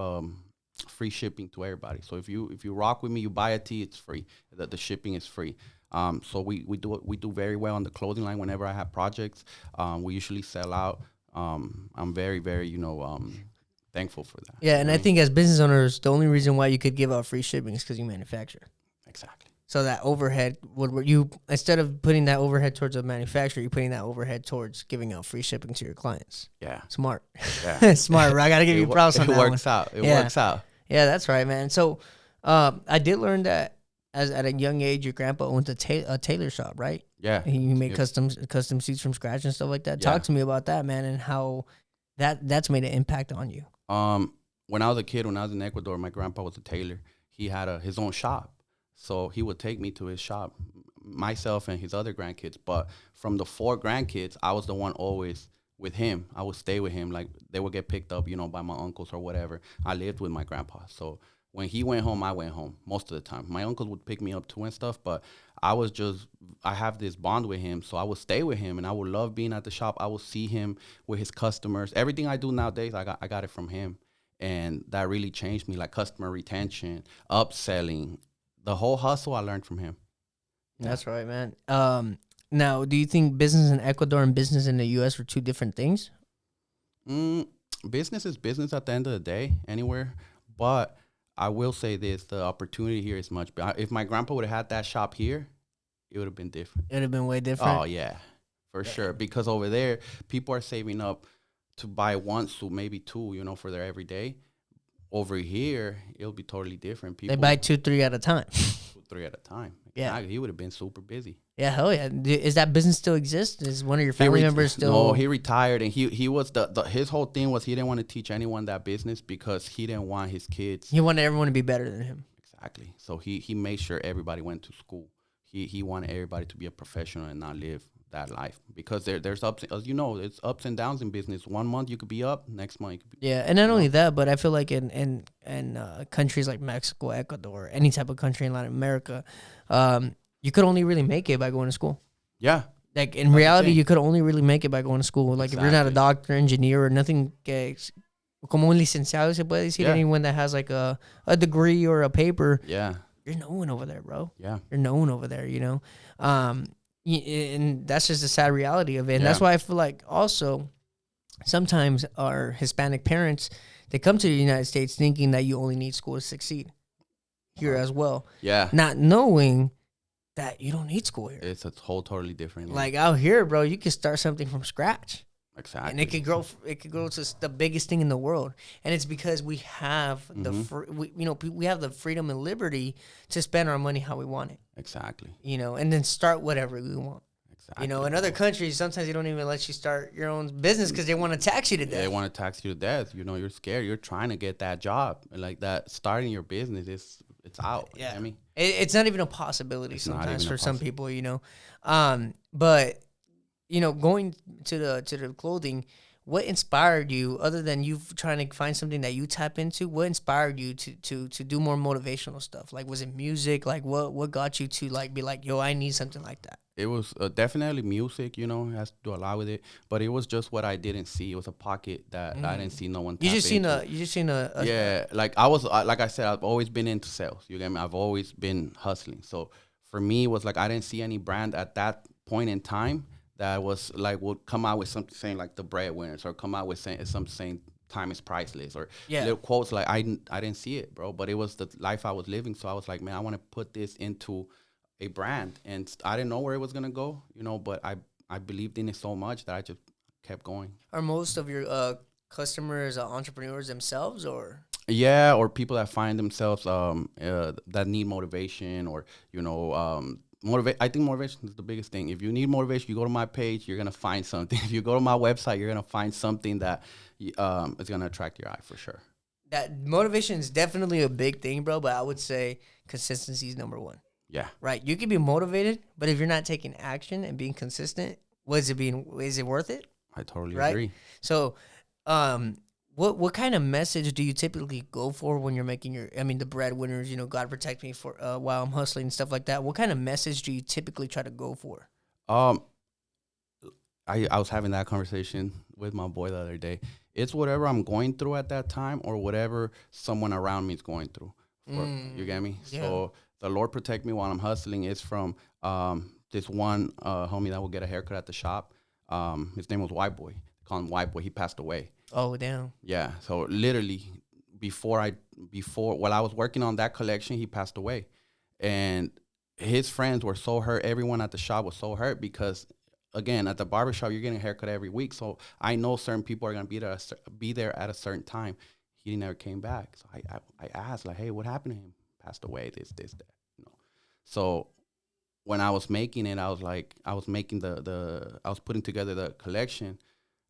Speaker 2: free shipping to everybody. So if you rock with me, you buy a tee, it's free. The shipping is free. So we do very well on the clothing line. Whenever I have projects, we usually sell out. I'm very thankful for that.
Speaker 1: Yeah, and I think as business owners, the only reason why you could give out free shipping is because you manufacture.
Speaker 2: Exactly.
Speaker 1: So that overhead, you instead of putting that overhead towards a manufacturer, you're putting that overhead towards giving out free shipping to your clients.
Speaker 2: Yeah.
Speaker 1: Smart.
Speaker 2: Yeah.
Speaker 1: Smart. I gotta give you props on that one.
Speaker 2: It works out. It works out.
Speaker 1: Yeah, that's right, man. So I did learn that at a young age, your grandpa owns a tailor shop, right?
Speaker 2: Yeah.
Speaker 1: And you make custom suits from scratch and stuff like that.
Speaker 2: Yeah.
Speaker 1: Talk to me about that, man, and how that's made an impact on you.
Speaker 2: When I was a kid, when I was in Ecuador, my grandpa was a tailor. He had his own shop. So he would take me to his shop, myself and his other grandkids. But from the 4 grandkids, I was the one always with him. I would stay with him. Like, they would get picked up, by my uncles or whatever. I lived with my grandpa. So when he went home, I went home most of the time. My uncles would pick me up too and stuff, but I have this bond with him. So I would stay with him, and I would love being at the shop. I would see him with his customers. Everything I do nowadays, I got it from him. And that really changed me, like customer retention, upselling. The whole hustle I learned from him.
Speaker 1: Yeah. That's right, man. Now, do you think business in Ecuador and business in the U.S. are two different things?
Speaker 2: Business is business at the end of the day, anywhere. But I will say this, the opportunity here is much better. If my grandpa would have had that shop here, it would have been different.
Speaker 1: It would have been way different?
Speaker 2: Oh, yeah, for sure. Because over there, people are saving up to buy 1 suit, maybe 2, for their everyday. Over here, it'll be totally different. People
Speaker 1: they buy 2, 3 at a time.
Speaker 2: 2, 3 at a time.
Speaker 1: Yeah.
Speaker 2: He would have been super busy.
Speaker 1: Yeah, hell yeah. Is that business still exist? Is one of your family members still?
Speaker 2: No, he retired, and he was his whole thing was he didn't want to teach anyone that business because he didn't want his kids.
Speaker 1: He wanted everyone to be better than him.
Speaker 2: Exactly. So he made sure everybody went to school. He wanted everybody to be a professional and not live that life, because there's ups, as you know, it's ups and downs in business. 1 month you could be up, next month you could be.
Speaker 1: Yeah, and not only that, but I feel like in countries like Mexico, Ecuador, any type of country in Latin America, you could only really make it by going to school.
Speaker 2: Yeah.
Speaker 1: Like in reality, you could only really make it by going to school. Like
Speaker 2: Exactly.
Speaker 1: if you're not a doctor, engineer, or nothing, como un licenciado se puede decir, anyone that has like a degree or a paper.
Speaker 2: Yeah.
Speaker 1: You're no one over there, bro.
Speaker 2: Yeah.
Speaker 1: You're no one over there, and that's just the sad reality of it. And that's why I feel like also sometimes our Hispanic parents, they come to the United States thinking that you only need school to succeed here as well.
Speaker 2: Yeah.
Speaker 1: Not knowing that you don't need school here.
Speaker 2: It's a whole totally different.
Speaker 1: Like out here, bro, you can start something from scratch.
Speaker 2: Exactly.
Speaker 1: And it could grow. It could grow to the biggest thing in the world, and it's because we have we have the freedom and liberty to spend our money how we want it.
Speaker 2: Exactly.
Speaker 1: And then start whatever we want.
Speaker 2: Exactly.
Speaker 1: In other countries, sometimes they don't even let you start your own business because they want to tax you to death.
Speaker 2: They want to tax you to death. You're scared. You're trying to get that job, and like that. Starting your business it's out.
Speaker 1: Yeah.
Speaker 2: I mean,
Speaker 1: it's not even a possibility sometimes for some people. But going to the clothing, what inspired you, other than you trying to find something that you tap into? What inspired you to do more motivational stuff? Like, was it music? Like, what got you to like be like, yo, I need something like that?
Speaker 2: It was definitely music, you know, it has to do a lot with it. But it was just what I didn't see. It was a pocket that I didn't see no one tap into.
Speaker 1: You just seen a
Speaker 2: Yeah, like I was, like I said, I've always been into sales. You get me? I've always been hustling. So for me, it was like I didn't see any brand at that point in time that was like would come out with something saying like the breadwinners, or come out with something saying time is priceless, or little quotes like I didn't see it, bro. But it was the life I was living. So I was like, man, I want to put this into a brand, and I didn't know where it was gonna go, you know. But I believed in it so much that I just kept going.
Speaker 1: Are most of your customers entrepreneurs themselves, or?
Speaker 2: Yeah, or people that find themselves that need motivation, or you know, motivate. I think motivation is the biggest thing. If you need motivation, you go to my page, you're gonna find something. If you go to my website, you're gonna find something that is gonna attract your eye for sure.
Speaker 1: That motivation is definitely a big thing, bro. But I would say consistency is number one.
Speaker 2: Yeah.
Speaker 1: Right. You can be motivated, but if you're not taking action and being consistent, is it worth it?
Speaker 2: I totally
Speaker 1: right?
Speaker 2: agree.
Speaker 1: So, what kind of message do you typically go for when you're making the breadwinners, you know, God protect me for while I'm hustling and stuff like that? What kind of message do you typically try to go for?
Speaker 2: I was having that conversation with my boy the other day. It's whatever I'm going through at that time, or whatever someone around me is going through. You get me?
Speaker 1: Yeah.
Speaker 2: So the Lord protect me while I'm hustling is from this one homie that will get a haircut at the shop. His name was White Boy. They call him White Boy. He passed away.
Speaker 1: Oh, damn.
Speaker 2: Yeah. So literally before while I was working on that collection, he passed away. And his friends were so hurt. Everyone at the shop was so hurt because, again, at the barbershop, you're getting a haircut every week. So I know certain people are going to be there at a certain time. He never came back. So I asked, like, hey, what happened to him? Passed away, this, that, you know. So when I was making it, I was putting together the collection.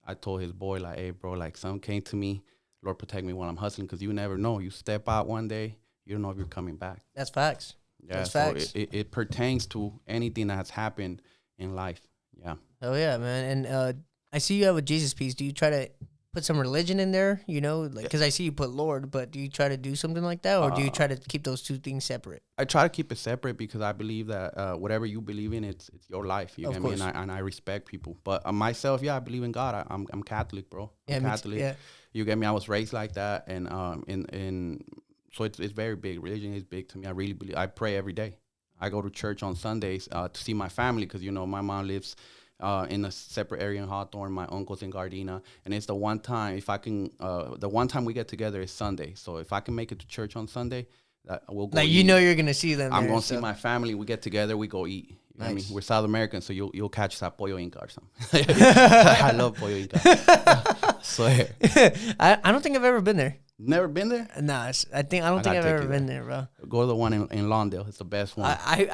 Speaker 2: I told his boy, like, hey, bro, like, something came to me. Lord protect me while I'm hustling, because you never know. You step out one day, you don't know if you're coming back.
Speaker 1: That's facts.
Speaker 2: Yeah,
Speaker 1: That's
Speaker 2: so
Speaker 1: facts.
Speaker 2: it pertains to anything that has happened in life. Yeah.
Speaker 1: Oh, yeah, man. And I see you have a Jesus piece. Do you try to put some religion in there, you know, like, because I see you put Lord, but do you try to do something like that, or do you try to keep those two things separate?
Speaker 2: I try to keep it separate, because I believe that whatever you believe in, it's your life. You get me? And I respect people. But myself, I believe in God. I'm Catholic, bro. I'm Catholic.
Speaker 1: Yeah.
Speaker 2: You get me? I was raised like that, and so it's very big. Religion is big to me. I really believe. I pray every day. I go to church on Sundays to see my family, because, you know, my mom lives in a separate area in Hawthorne. My uncle's in Gardena. And it's the one time, if I can, the one time we get together is Sunday. So if I can make it to church on Sunday, we'll go.
Speaker 1: Like,
Speaker 2: eat.
Speaker 1: you know, you're going to see them.
Speaker 2: I'm going to see my family. We get together, we go eat. You know what I mean? We're South American, so you'll catch us at Pollo Inca or something. I love Pollo Inca. Swear.
Speaker 1: I don't think I've ever been there.
Speaker 2: Never been there?
Speaker 1: Nah, I don't think I've ever been there, bro.
Speaker 2: Go to the one in Lawndale. It's the best one.
Speaker 1: I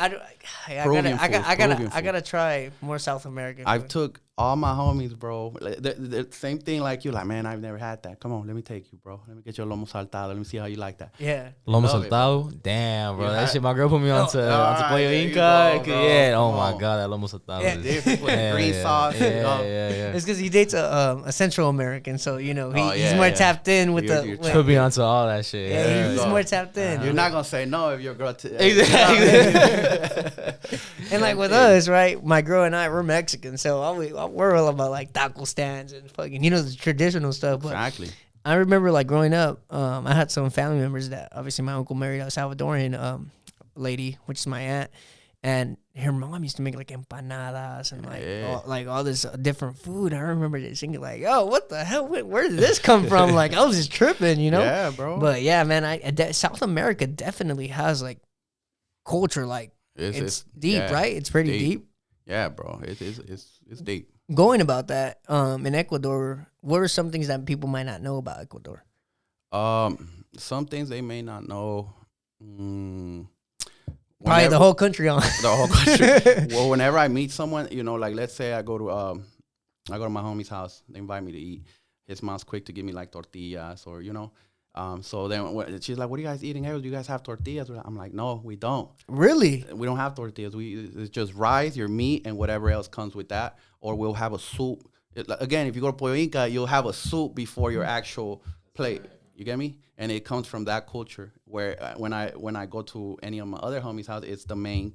Speaker 1: gotta try more South American food.
Speaker 2: I've took all my homies, bro. The same thing like you. Like, man, I've never had that. Come on, let me take you, bro. Let me get you a lomo saltado. Let me see how you like that.
Speaker 1: Yeah.
Speaker 3: Lomo saltado? Damn, bro. That shit, my girl put me onto Pollo Inca.
Speaker 2: Yeah,
Speaker 3: oh my God, that lomo saltado.
Speaker 1: Yeah.
Speaker 2: Different with green sauce.
Speaker 3: Yeah.
Speaker 1: It's because he dates a Central American, so, you know, he's more tapped in with
Speaker 3: Could be onto all that shit.
Speaker 1: Yeah, he's more tapped in.
Speaker 2: You're not going to say no if your girl...
Speaker 1: And like with us, right? My girl and I, we're Mexican, so we're all about like taco stands and fucking, you know, the traditional stuff. But
Speaker 2: exactly.
Speaker 1: I remember like growing up, I had some family members that obviously my uncle married a Salvadorian lady, which is my aunt, and her mom used to make like empanadas and like all this different food. I remember just thinking like, "Oh, what the hell? Where did this come from?" Like I was just tripping, you know?
Speaker 2: Yeah, bro.
Speaker 1: But yeah, man, South America definitely has like culture, like it's deep, right? It's pretty deep.
Speaker 2: Yeah, bro. It's deep.
Speaker 1: Going about that, in Ecuador, what are some things that people might not know about Ecuador?
Speaker 2: Some things they may not know.
Speaker 1: Probably the whole country on.
Speaker 2: The whole country. Well, whenever I meet someone, you know, like let's say I go to my homie's house. They invite me to eat. His mom's quick to give me like tortillas, or you know. So then she's like, "What are you guys eating here? Do you guys have tortillas?" I'm like, "No, we don't.
Speaker 1: Really?
Speaker 2: We don't have tortillas. It's just rice, your meat, and whatever else comes with that. Or we'll have a soup. Again, if you go to Pollo Inca, you'll have a soup before your actual plate. You get me? And it comes from that culture where when I go to any of my other homies' house, it's the main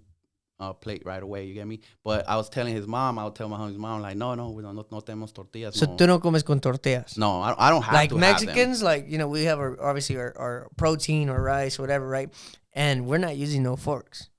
Speaker 2: plate right away. You get me? But I was telling his mom, I would tell my homie's mom, like, no, we don't, no tenemos tortillas.
Speaker 1: So
Speaker 2: no.
Speaker 1: tú no comes con tortillas.
Speaker 2: No, I don't have
Speaker 1: like
Speaker 2: to
Speaker 1: Mexicans,
Speaker 2: have
Speaker 1: like, you know, we have obviously our protein or rice, whatever, right? And we're not using no forks.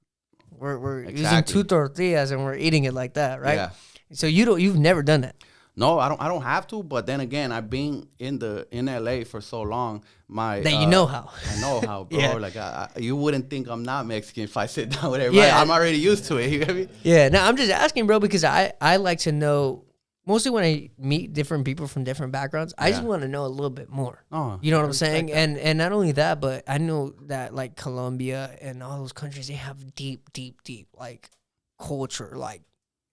Speaker 1: We're using 2 tortillas and we're eating it like that, right?
Speaker 2: Yeah.
Speaker 1: So you've never done that.
Speaker 2: No, I don't have to. But then again, I've been in LA for so long.
Speaker 1: You know how.
Speaker 2: I know how, bro.
Speaker 1: Yeah.
Speaker 2: Like you wouldn't think I'm not Mexican if I sit down with everybody.
Speaker 1: Yeah.
Speaker 2: I'm already used to it. You get me?
Speaker 1: Yeah. No, I'm just asking, bro, because I like to know. Mostly when I meet different people from different backgrounds, I just want to know a little bit more.
Speaker 2: Oh,
Speaker 1: you know what I'm saying? And not only that, but I know that like Colombia and all those countries, they have deep like culture. Like,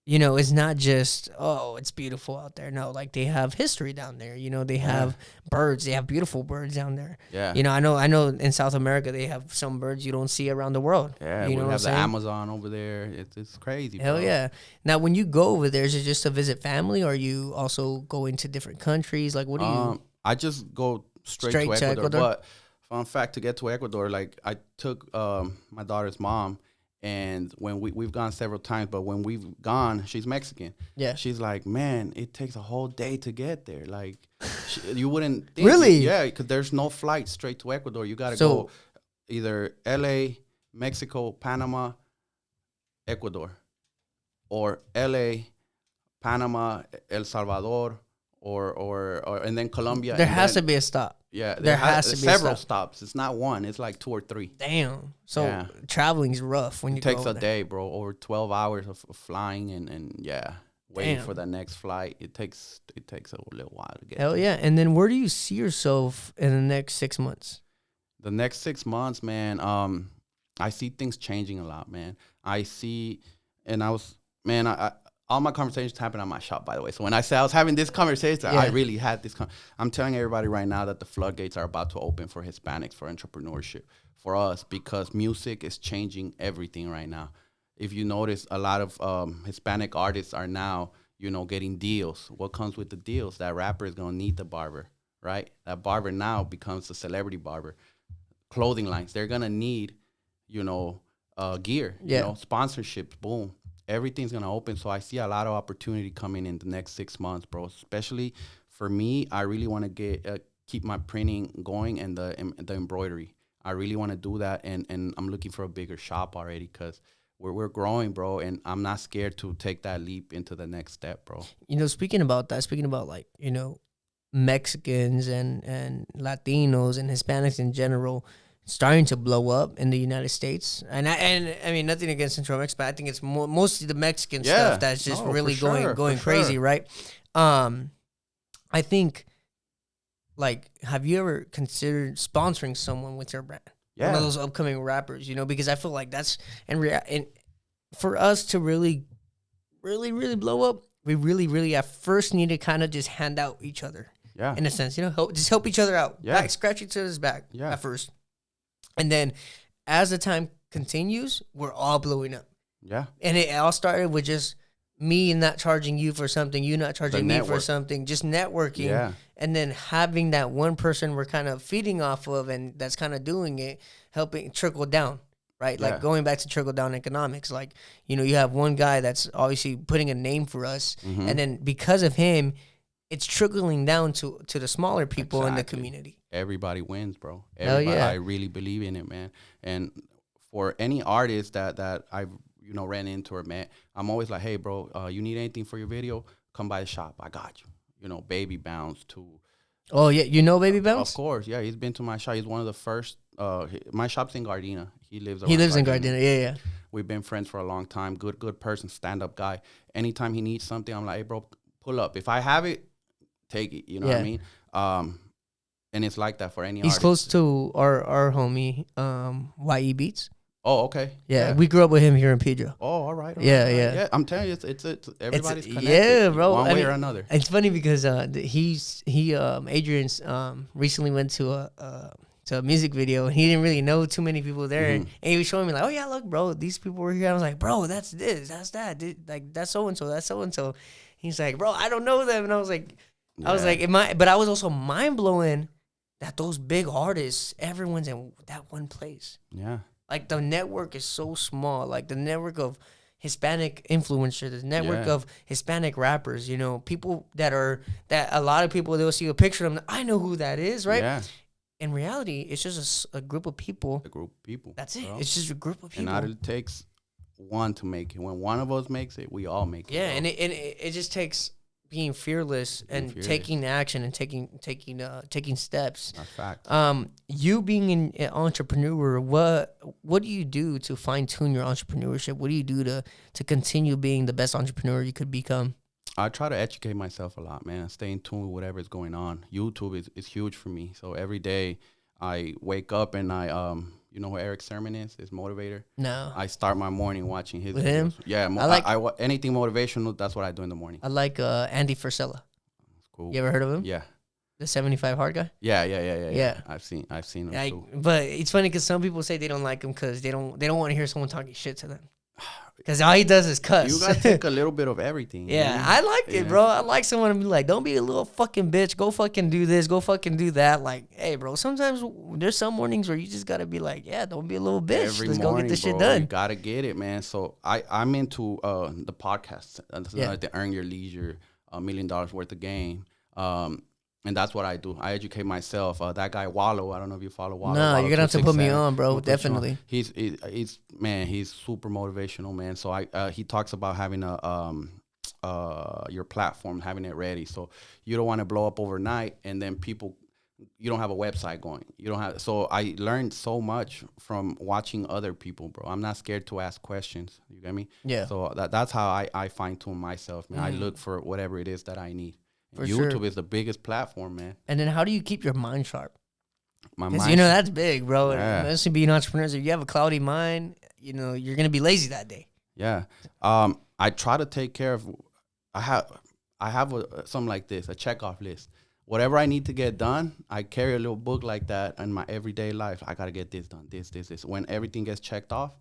Speaker 1: you know, it's not just, oh, it's beautiful out there. No, like they have history down there. You know, they have birds. They have beautiful birds down there.
Speaker 2: Yeah.
Speaker 1: You know, I know in South America they have some birds you don't see around the world.
Speaker 2: Yeah,
Speaker 1: you know
Speaker 2: we
Speaker 1: what
Speaker 2: have
Speaker 1: I'm
Speaker 2: the
Speaker 1: saying?
Speaker 2: Amazon over there. It's crazy.
Speaker 1: Hell
Speaker 2: bro.
Speaker 1: yeah. Now, when you go over there, is it just to visit family, or are you also going to different countries? Like, what do you?
Speaker 2: I just go straight to Ecuador. But fun fact, to get to Ecuador, like I took my daughter's mom, and when we've gone several times, but when we've gone, she's Mexican.
Speaker 1: Yeah.
Speaker 2: She's like, man, it takes a whole day to get there. Like, you wouldn't think.
Speaker 1: Really?
Speaker 2: Yeah, because there's no flight straight to Ecuador. You got to go either LA, Mexico, Panama, Ecuador, or LA, Panama, El Salvador, or and then Colombia.
Speaker 1: There has to be a stop.
Speaker 2: Yeah,
Speaker 1: there has to be
Speaker 2: several stops. It's not one. It's like 2 or 3.
Speaker 1: Damn. So traveling's rough when you
Speaker 2: It takes
Speaker 1: go
Speaker 2: a
Speaker 1: there.
Speaker 2: day, bro. Over 12 hours of flying and waiting for the next flight. It takes a little while to get.
Speaker 1: Hell yeah. And then where do you see yourself in the next 6 months?
Speaker 2: The next 6 months, man, I see things changing a lot, man. I see, and I all my conversations happen at my shop, by the way. So when I say I was having this conversation, I really had this. I'm telling everybody right now that the floodgates are about to open for Hispanics, for entrepreneurship, for us, because music is changing everything right now. If you notice, a lot of Hispanic artists are now, you know, getting deals. What comes with the deals? That rapper is going to need the barber, right? That barber now becomes a celebrity barber. Clothing lines, they're going to need, you know, gear, you know, sponsorships, boom. Everything's going to open. So I see a lot of opportunity coming in the next 6 months, bro. Especially for me, I really want to keep my printing going and the embroidery. I really want to do that. And I'm looking for a bigger shop already because we're growing, bro. And I'm not scared to take that leap into the next step, bro.
Speaker 1: You know, speaking about like, you know, Mexicans and Latinos and Hispanics in general starting to blow up in the United States, and I mean nothing against Central Mexico, but I think it's mostly the Mexican stuff that's just really going crazy, right? I think, like, have you ever considered sponsoring someone with your brand?
Speaker 2: Yeah.
Speaker 1: One of those upcoming rappers, you know, because I feel like that's and for us to really blow up, we really at first need to kind of just hand out each other.
Speaker 2: Yeah.
Speaker 1: In a sense, you know, help each other out.
Speaker 2: Yeah.
Speaker 1: Scratch each other's back
Speaker 2: Yeah.
Speaker 1: at first. And then as the time continues, we're all blowing up.
Speaker 2: Yeah.
Speaker 1: And it all started with just me not charging you for something, you not charging me for something, just networking.
Speaker 2: Yeah.
Speaker 1: And then having that one person we're kind of feeding off of and that's kind of doing it, helping trickle down, right?
Speaker 2: Yeah.
Speaker 1: Like going back to trickle down economics. Like, you know, you have one guy that's obviously putting a name for us.
Speaker 2: Mm-hmm.
Speaker 1: And then because of him, it's trickling down to the smaller people in the community.
Speaker 2: Everybody wins, bro.
Speaker 1: Hell
Speaker 2: Everybody,
Speaker 1: yeah.
Speaker 2: I really believe in it, man. And for any artist that I've, you know, ran into or met, I'm always like, hey, bro, you need anything for your video? Come by the shop. I got you. You know, Baby Bounce to.
Speaker 1: Oh, yeah. You know Baby Bounce?
Speaker 2: Of course. Yeah, he's been to my shop. He's one of the first. My shop's in Gardena. He lives
Speaker 1: in Gardena. Yeah.
Speaker 2: We've been friends for a long time. Good person, stand-up guy. Anytime he needs something, I'm like, hey, bro, pull up. If I have it, take it. You know what I mean? And it's like that for any artist.
Speaker 1: He's close to our homie, YE Beats.
Speaker 2: Oh, okay.
Speaker 1: Yeah, we grew up with him here in Pedro.
Speaker 2: Oh, all right.
Speaker 1: Yeah.
Speaker 2: I'm telling you, it's everybody's connected.
Speaker 1: Yeah, bro.
Speaker 2: One way or another.
Speaker 1: It's funny because Adrian's recently went to a music video and he didn't really know too many people there, and he was showing me like, oh yeah, look, bro, these people were here. I was like, bro, that's this, that's that, like that's so and so, He's like, bro, I don't know them. And I was like,
Speaker 2: Yeah.
Speaker 1: but I was also mind blowing that those big artists, everyone's in that one place.
Speaker 2: Yeah.
Speaker 1: Like the network is so small. Like the network of Hispanic influencers, the network
Speaker 2: Yeah.
Speaker 1: of Hispanic rappers, you know, people that a lot of people, they'll see a picture of them. I know who that is, right?
Speaker 2: Yeah.
Speaker 1: In reality, it's just a group of people.
Speaker 2: A group of people.
Speaker 1: That's it.
Speaker 2: bro.
Speaker 1: It's just a group of
Speaker 2: And
Speaker 1: people.
Speaker 2: it takes one to make it. When one of us makes it, we all make it.
Speaker 1: Yeah,
Speaker 2: bro.
Speaker 1: and it just takes being fearless and
Speaker 2: fearless.
Speaker 1: taking action and taking steps.
Speaker 2: That's fact.
Speaker 1: You being an entrepreneur, what do you do to fine tune your entrepreneurship? What do you do to continue being the best entrepreneur you could become?
Speaker 2: I try to educate myself a lot, man. Stay in tune with whatever is going on. YouTube is huge for me. So every day I wake up and I you know who Eric Sermon is? His motivator.
Speaker 1: No,
Speaker 2: I start my morning watching his
Speaker 1: With
Speaker 2: videos.
Speaker 1: him?
Speaker 2: Yeah,
Speaker 1: I like-
Speaker 2: anything motivational. That's what I do in the morning.
Speaker 1: I like Andy Frisella.
Speaker 2: Cool.
Speaker 1: You ever heard of him?
Speaker 2: Yeah.
Speaker 1: The 75 hard guy.
Speaker 2: Yeah.
Speaker 1: Yeah.
Speaker 2: I've seen him
Speaker 1: Yeah,
Speaker 2: too.
Speaker 1: but it's funny because some people say they don't like him because they don't want to hear someone talking shit to them. Because all he does is cuss.
Speaker 2: You gotta take a little bit of everything.
Speaker 1: Yeah,
Speaker 2: man.
Speaker 1: I like it,
Speaker 2: Yeah.
Speaker 1: bro. I like someone to be like, don't be a little fucking bitch. Go fucking do this. Go fucking do that. Like, hey, bro, sometimes there's some mornings where you just got to be like, yeah, don't be a little bitch.
Speaker 2: Every
Speaker 1: Let's
Speaker 2: morning,
Speaker 1: go get this shit
Speaker 2: bro, You
Speaker 1: done.
Speaker 2: gotta get it, man. So I'm into the podcast.
Speaker 1: Yeah.
Speaker 2: The Earn Your Leisure, $1 million worth of game. And that's what I do. I educate myself. That guy Wallow, I don't know if you follow Wallow.
Speaker 1: No, you're gonna have to put me
Speaker 2: 267.
Speaker 1: on, bro.
Speaker 2: I'll put you on.
Speaker 1: Definitely.
Speaker 2: He's man. He's super motivational, man. So he talks about having your platform, having it ready. So you don't want to blow up overnight, and then you don't have a website going. You don't have. So I learned so much from watching other people, bro. I'm not scared to ask questions. You get me?
Speaker 1: Yeah.
Speaker 2: So that's how I fine tune myself, man. I look for whatever it is that I need.
Speaker 1: For
Speaker 2: YouTube
Speaker 1: sure.
Speaker 2: is the biggest platform, man.
Speaker 1: And then how do you keep your mind sharp?
Speaker 2: My
Speaker 1: Because,
Speaker 2: mind.
Speaker 1: you know, that's big, bro.
Speaker 2: Yeah.
Speaker 1: Especially being entrepreneurs. If you have a cloudy mind, you know, you're going to be lazy that day.
Speaker 2: Yeah. I try to take care of. I have something like this, a checkoff list. Whatever I need to get done, I carry a little book like that in my everyday life. I gotta get this done, this. When everything gets checked off,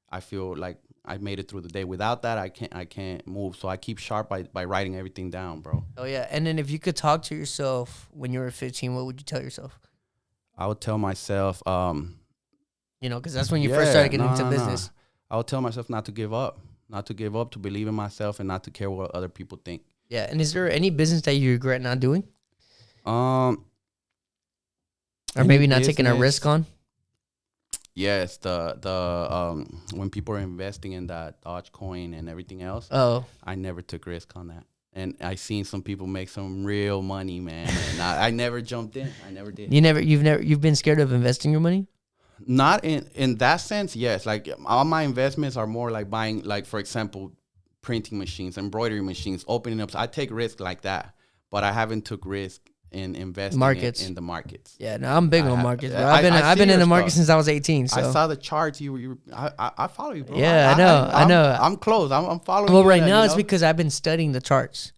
Speaker 2: I feel like I made it through the day. Without that, I can't move. So I keep sharp by writing everything down, bro.
Speaker 1: Oh, yeah. And then if you could talk to yourself when you were 15, what would you tell yourself?
Speaker 2: I would tell myself,
Speaker 1: You know, because that's when you first started getting into business.
Speaker 2: I would tell myself not to give up, to believe in myself, and not to care what other people think.
Speaker 1: Yeah. And is there any business that you regret not doing? Or
Speaker 2: Any
Speaker 1: maybe not taking a
Speaker 2: business-
Speaker 1: risk on?
Speaker 2: Yes, the when people are investing in that Dogecoin and everything else,
Speaker 1: Oh,
Speaker 2: I never took risk on that. And I seen some people make some real money, man. And I never jumped in. I never did.
Speaker 1: you've been scared of investing your money?
Speaker 2: Not in that sense, yes. Like all my investments are more like buying, like for example, printing machines, embroidery machines, opening up. So I take risk like that, but I haven't took risk in investing
Speaker 1: Markets.
Speaker 2: in the markets.
Speaker 1: Yeah, no, I'm big
Speaker 2: I
Speaker 1: on
Speaker 2: ha-
Speaker 1: markets, bro.
Speaker 2: I-
Speaker 1: I've
Speaker 2: I
Speaker 1: been
Speaker 2: see
Speaker 1: in the
Speaker 2: your
Speaker 1: market
Speaker 2: stuff.
Speaker 1: since I was 18. So
Speaker 2: I saw the charts. I follow you, bro.
Speaker 1: Yeah, I know.
Speaker 2: I'm close. I'm following.
Speaker 1: well,
Speaker 2: you
Speaker 1: right
Speaker 2: in that,
Speaker 1: now
Speaker 2: you
Speaker 1: it's
Speaker 2: know?
Speaker 1: because I've been studying the charts.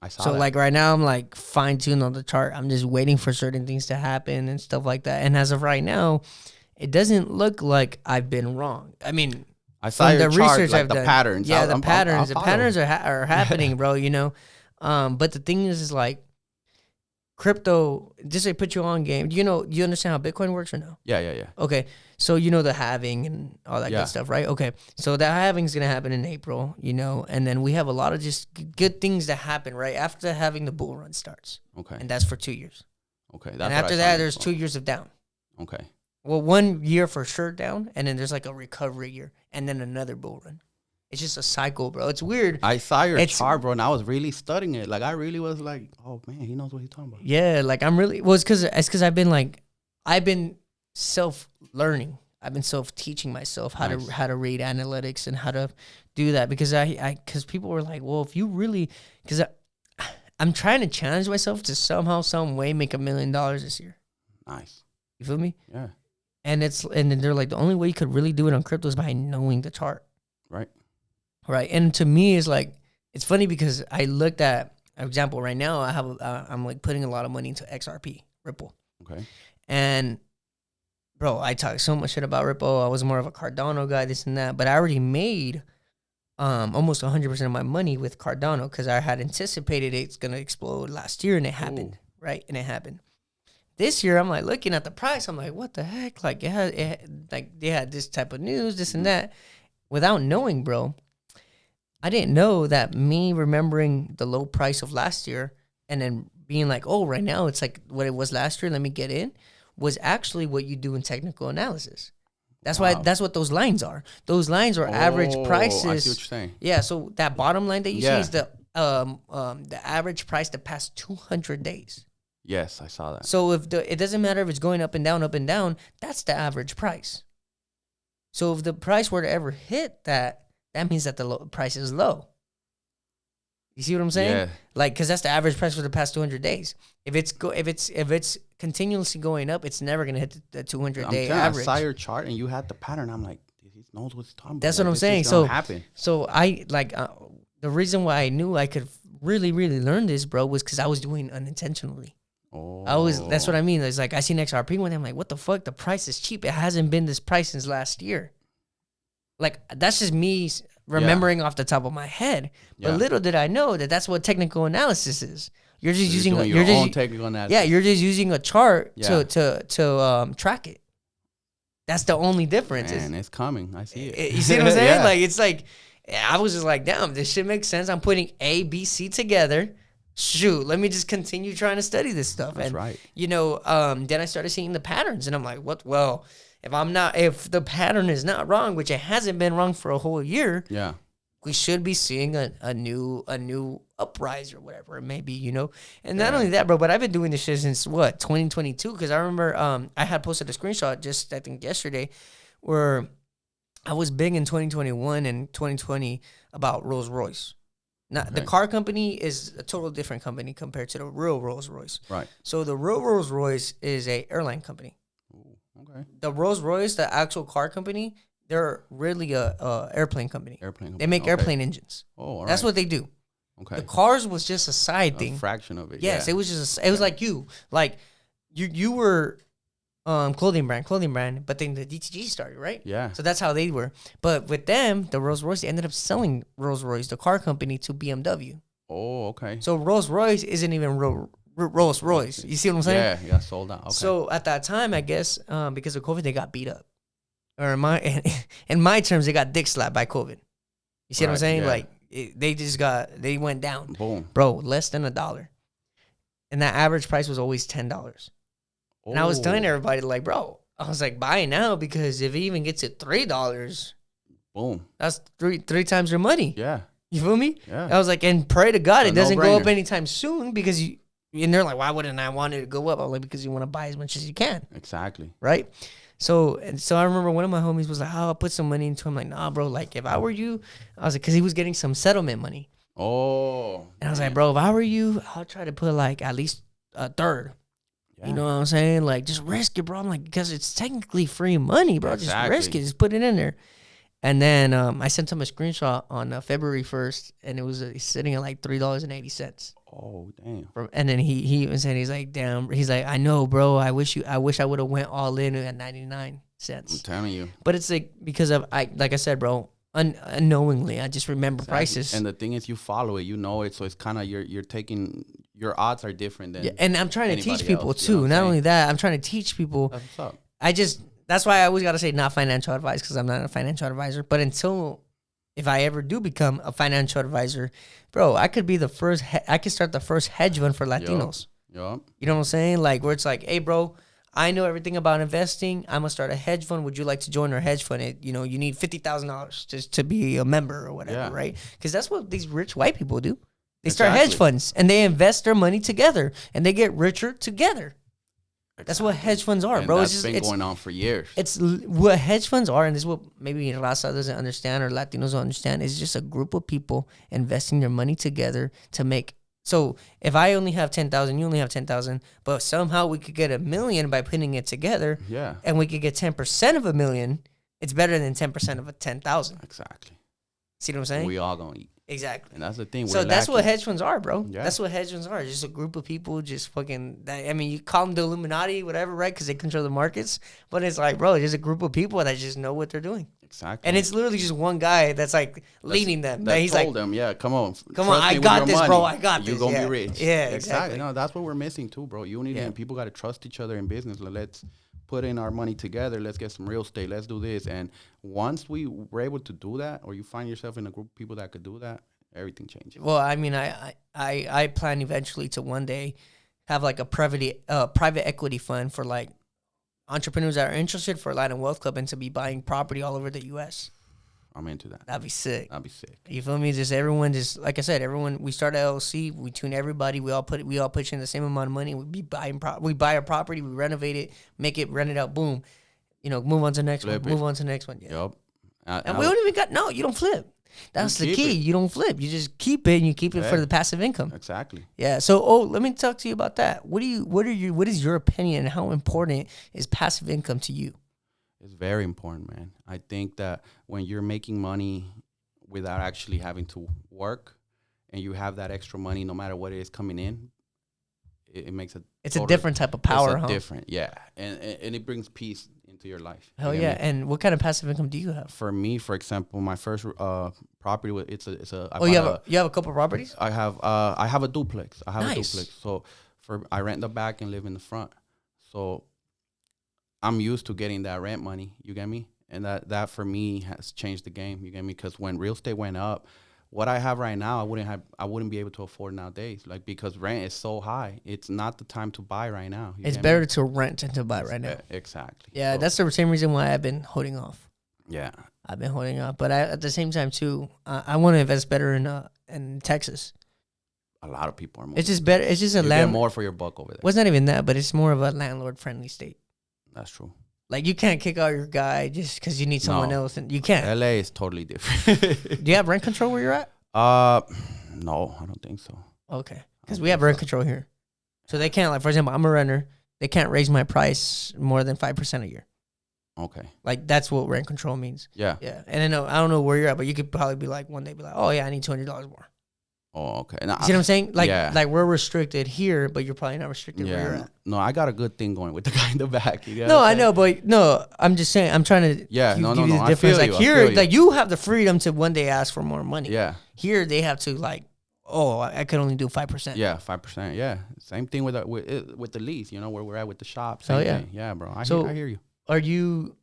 Speaker 2: I saw
Speaker 1: So
Speaker 2: that.
Speaker 1: like right now I'm like fine tuned on the chart. I'm just waiting for certain things to happen and stuff like that. And as of right now, it doesn't look like I've been wrong. I mean,
Speaker 2: I saw
Speaker 1: from
Speaker 2: your
Speaker 1: the
Speaker 2: chart,
Speaker 1: research
Speaker 2: like
Speaker 1: I've
Speaker 2: the
Speaker 1: done.
Speaker 2: patterns.
Speaker 1: Yeah,
Speaker 2: I'll-
Speaker 1: the
Speaker 2: I'll
Speaker 1: patterns. The
Speaker 2: follow.
Speaker 1: patterns are happening, bro. You know, but the thing is like crypto. Just to put you on game. You know, you understand how Bitcoin works or no?
Speaker 2: Yeah.
Speaker 1: Okay, so you know the halving and all that
Speaker 2: Yeah.
Speaker 1: good stuff, right? Okay, so that halving is gonna happen in April, you know, and then we have a lot of just good things that happen right after the halving. The bull run starts,
Speaker 2: Okay.
Speaker 1: and that's for 2 years.
Speaker 2: Okay.
Speaker 1: And
Speaker 2: That's what I
Speaker 1: after
Speaker 2: saw
Speaker 1: that,
Speaker 2: in
Speaker 1: there's
Speaker 2: the
Speaker 1: 2 years of down.
Speaker 2: phone. Okay.
Speaker 1: Well, 1 year for sure down, and then there's like a recovery year, and then another bull run. It's just a cycle, bro. It's weird.
Speaker 2: I saw your
Speaker 1: It's-
Speaker 2: chart, bro, and I was really studying it. Like I really was like, oh man, he knows what he's talking about.
Speaker 1: Yeah, like I'm really it's because I've been self learning. I've been self teaching myself
Speaker 2: Nice.
Speaker 1: how to read analytics and how to do that because because people were like, well, if you really because I'm trying to challenge myself to somehow, some way make $1 million this year.
Speaker 2: Nice.
Speaker 1: You feel me?
Speaker 2: Yeah.
Speaker 1: And then they're like, the only way you could really do it on crypto is by knowing the chart.
Speaker 2: Right.
Speaker 1: Right. And to me, it's like, it's funny because I looked at, for example, right now I'm like putting a lot of money into XRP, Ripple.
Speaker 2: Okay.
Speaker 1: And bro, I talk so much shit about Ripple. I was more of a Cardano guy, this and that, but I already made almost 100% of my money with Cardano because I had anticipated it's gonna explode last year, and it happened, right? And it happened. This year, I'm like looking at the price. I'm like, what the heck? Like like they had this type of news, this and that, without knowing, bro. I didn't know that me remembering the low price of last year and then being like, oh, right now it's like what it was last year. Let me get in. Was actually what you do in technical analysis. That's why. That's what those lines are. Those lines are average prices.
Speaker 2: I see what you're saying.
Speaker 1: Yeah. So that bottom line that you see is the average price the past 200 days.
Speaker 2: Yes, I saw that.
Speaker 1: So it doesn't matter if it's going up and down, that's the average price. So if the price were to ever hit that means that the price is low. You see what I'm saying?
Speaker 2: Yeah.
Speaker 1: Like, because that's the average price for the past 200 days. If it's continuously going up, it's never gonna hit the 200-day average.
Speaker 2: I saw your chart and you had the pattern. I'm like, he knows what he's talking about.
Speaker 1: That's what I'm saying. So I like the reason why I knew I could really, really learn this, bro, was because I was doing unintentionally. That's what I mean. It's like I seen XRP one day. I'm like, what the fuck? The price is cheap. It hasn't been this price since last year. Like, that's just me remembering off the top of my head. But little did I know that that's what technical analysis is. You're just using
Speaker 2: your own technical analysis.
Speaker 1: Yeah, you're just using a chart to track it. That's the only difference.
Speaker 2: Man, it's coming. I see it.
Speaker 1: You see what I'm saying? Yeah. Like, it's like, I was just like, damn, this shit makes sense. I'm putting A, B, C together. Shoot, let me just continue trying to study this stuff.
Speaker 2: That's right.
Speaker 1: You know, then I started seeing the patterns, and I'm like, what? Well, if the pattern is not wrong, which it hasn't been wrong for a whole year, we should be seeing a new uprise or whatever it may be, you know. And not only that, bro, but I've been doing this shit since 2022, because I remember I had posted a screenshot just I think yesterday where I was big in 2021 and 2020 about Rolls Royce. Now, the car company is a total different company compared to the real Rolls Royce. Right. So the real Rolls Royce is a airline company. Ooh, okay. The Rolls Royce, the actual car company, they're really a airplane company. They make airplane engines. Oh, all right. That's what they do. Okay. The cars was just a side thing.
Speaker 2: A fraction of it.
Speaker 1: Yes, it was just it was like you were clothing brand, but then the DTG started, right? Yeah. So that's how they were. But with them, the Rolls Royce, they ended up selling Rolls Royce, the car company, to BMW. Oh, okay. So Rolls Royce isn't even Rolls Royce. You see what I'm saying?
Speaker 2: Yeah, sold out. Okay.
Speaker 1: So at that time, I guess because of COVID, they got beat up, or in my terms, they got dick slapped by COVID. You see what I'm saying? Yeah. Like they went down. Boom, bro, less than $1, and that average price was always $10. And I was telling everybody, like, bro, I was like, buy now, because if it even gets at $3, boom, that's three times your money. Yeah. You feel me? Yeah. I was like, and pray to God it doesn't go up anytime soon, because and they're like, why wouldn't I want it to go up? I was like, because you want to buy as much as you can. Exactly. Right? So I remember one of my homies was like, oh, I'll put some money into it. I'm like, nah, bro, like, if I were you, I was like, because he was getting some settlement money. Oh. And I was like, bro, if I were you, I'll try to put like at least a third. Yeah. You know what I'm saying? Like, just risk it, bro. I'm like, because it's technically free money, bro. Exactly. Just risk it. Just put it in there. And then I sent him a screenshot on February 1st, and it was sitting at like $3.80. Oh, damn. And then he was saying, he's like, damn. He's like, I know, bro. I wish I would have went all in at 99 cents. I'm telling you. But it's like, because like I said, bro, unknowingly, I just remember prices.
Speaker 2: And the thing is, you follow it, you know it, so it's kind of you're taking, your odds are different than.
Speaker 1: Yeah, and I'm trying to teach people too. You know not only that, I'm trying to teach people. That's what's up. That's why I always got to say not financial advice, because I'm not a financial advisor. But if I ever do become a financial advisor, bro, I could be the first. I could start the first hedge fund for Latinos. Yep. You know what I'm saying? Like, where it's like, hey, bro, I know everything about investing. I'm gonna start a hedge fund. Would you like to join our hedge fund? You need $50,000 just to be a member or whatever, right? Because that's what these rich white people do. They start hedge funds and they invest their money together and they get richer together. That's what hedge funds are, bro.
Speaker 2: That's been going on for years.
Speaker 1: It's what hedge funds are, and this is what maybe Raza doesn't understand or Latinos don't understand. It's just a group of people investing their money together to make. So if I only have 10,000, you only have 10,000, but somehow we could get $1 million by putting it together. Yeah. And we could get 10% of $1 million. It's better than 10% of 10,000. Exactly. See what I'm saying?
Speaker 2: We all gonna eat.
Speaker 1: Exactly.
Speaker 2: And that's the thing.
Speaker 1: So that's what hedge funds are, bro. Yeah. That's what hedge funds are. Just a group of people just fucking, you call them the Illuminati, whatever, right? Because they control the markets. But it's like, bro, just a group of people that just know what they're doing.
Speaker 2: Exactly.
Speaker 1: And it's literally just one guy that's like leading them.
Speaker 2: That
Speaker 1: he's
Speaker 2: told
Speaker 1: like,
Speaker 2: them, yeah, come on,
Speaker 1: I got this, bro. I got this.
Speaker 2: You're gonna be rich.
Speaker 1: Yeah, exactly.
Speaker 2: No, that's what we're missing too, bro. Unity
Speaker 1: Yeah.
Speaker 2: and people got to trust each other in business. Let's put in our money together. Let's get some real estate. Let's do this. And once we were able to do that, or you find yourself in a group of people that could do that, everything changes.
Speaker 1: Well, I mean, I plan eventually to one day have like a private equity fund for like entrepreneurs that are interested for Latin Wealth Club and to be buying property all over the U.S.
Speaker 2: I'm into that.
Speaker 1: That'd be sick.
Speaker 2: That'd be sick.
Speaker 1: You feel me? Just everyone, just like I said, everyone. We start an LLC. We tune everybody. We all pitch in the same amount of money. We buy a property. We renovate it, make it, rent it out. Boom. Move on to the next one. Move on to the next one. Yeah.
Speaker 2: Yep.
Speaker 1: And we don't even you don't flip. That's the key. You don't flip. You just keep it, and you keep it for the passive income.
Speaker 2: Exactly.
Speaker 1: Yeah. So, let me talk to you about that. What is your opinion? How important is passive income to you?
Speaker 2: It's very important, man. I think that when you're making money without actually having to work, and you have that extra money, no matter what it is coming in, it makes it.
Speaker 1: It's a different type of power, huh?
Speaker 2: Different, yeah, and it brings peace into your life.
Speaker 1: Hell yeah! And what kind of passive income do you have?
Speaker 2: For me, for example, my first property it's a.
Speaker 1: You have a couple properties?
Speaker 2: I have a duplex.
Speaker 1: Nice.
Speaker 2: So I rent the back and live in the front. So I'm used to getting that rent money. You get me? And that for me has changed the game. You get me? Because when real estate went up, what I have right now, I wouldn't be able to afford nowadays. Like, because rent is so high, it's not the time to buy right now.
Speaker 1: It's better to rent than to buy right now.
Speaker 2: Exactly.
Speaker 1: Yeah, that's the same reason why I've been holding off.
Speaker 2: Yeah,
Speaker 1: I've been holding off, but at the same time too, I want to invest better in Texas.
Speaker 2: A lot of people are moving.
Speaker 1: It's just better. It's just
Speaker 2: you get more for your buck over there.
Speaker 1: Well, it's not even that, but it's more of a landlord friendly state.
Speaker 2: That's true.
Speaker 1: Like, you can't kick out your guy just because you need someone else, and you can't.
Speaker 2: LA is totally different.
Speaker 1: Do you have rent control where you're at?
Speaker 2: No, I don't think so.
Speaker 1: Okay, because we have rent control here, so they can't. Like, for example, I'm a renter. They can't raise my price more than 5% a year.
Speaker 2: Okay.
Speaker 1: Like, that's what rent control means.
Speaker 2: Yeah.
Speaker 1: Yeah, and I don't know where you're at, but you could probably be like one day, oh yeah, I need $200 more.
Speaker 2: Oh, okay.
Speaker 1: You see what I'm saying? Like we're restricted here, but you're probably not restricted where you're at.
Speaker 2: No, I got a good thing going with the guy in the back. You
Speaker 1: no, I know, but no, I'm just saying, I'm trying to give you the difference. Like, here, like, you have the freedom to one day ask for more money.
Speaker 2: Yeah.
Speaker 1: Here, they have to, like, I could only do 5%.
Speaker 2: Yeah, 5%. Yeah. Same thing with the lease, where we're at with the shop.
Speaker 1: Same
Speaker 2: thing. Yeah, bro. I hear you.
Speaker 1: Are you,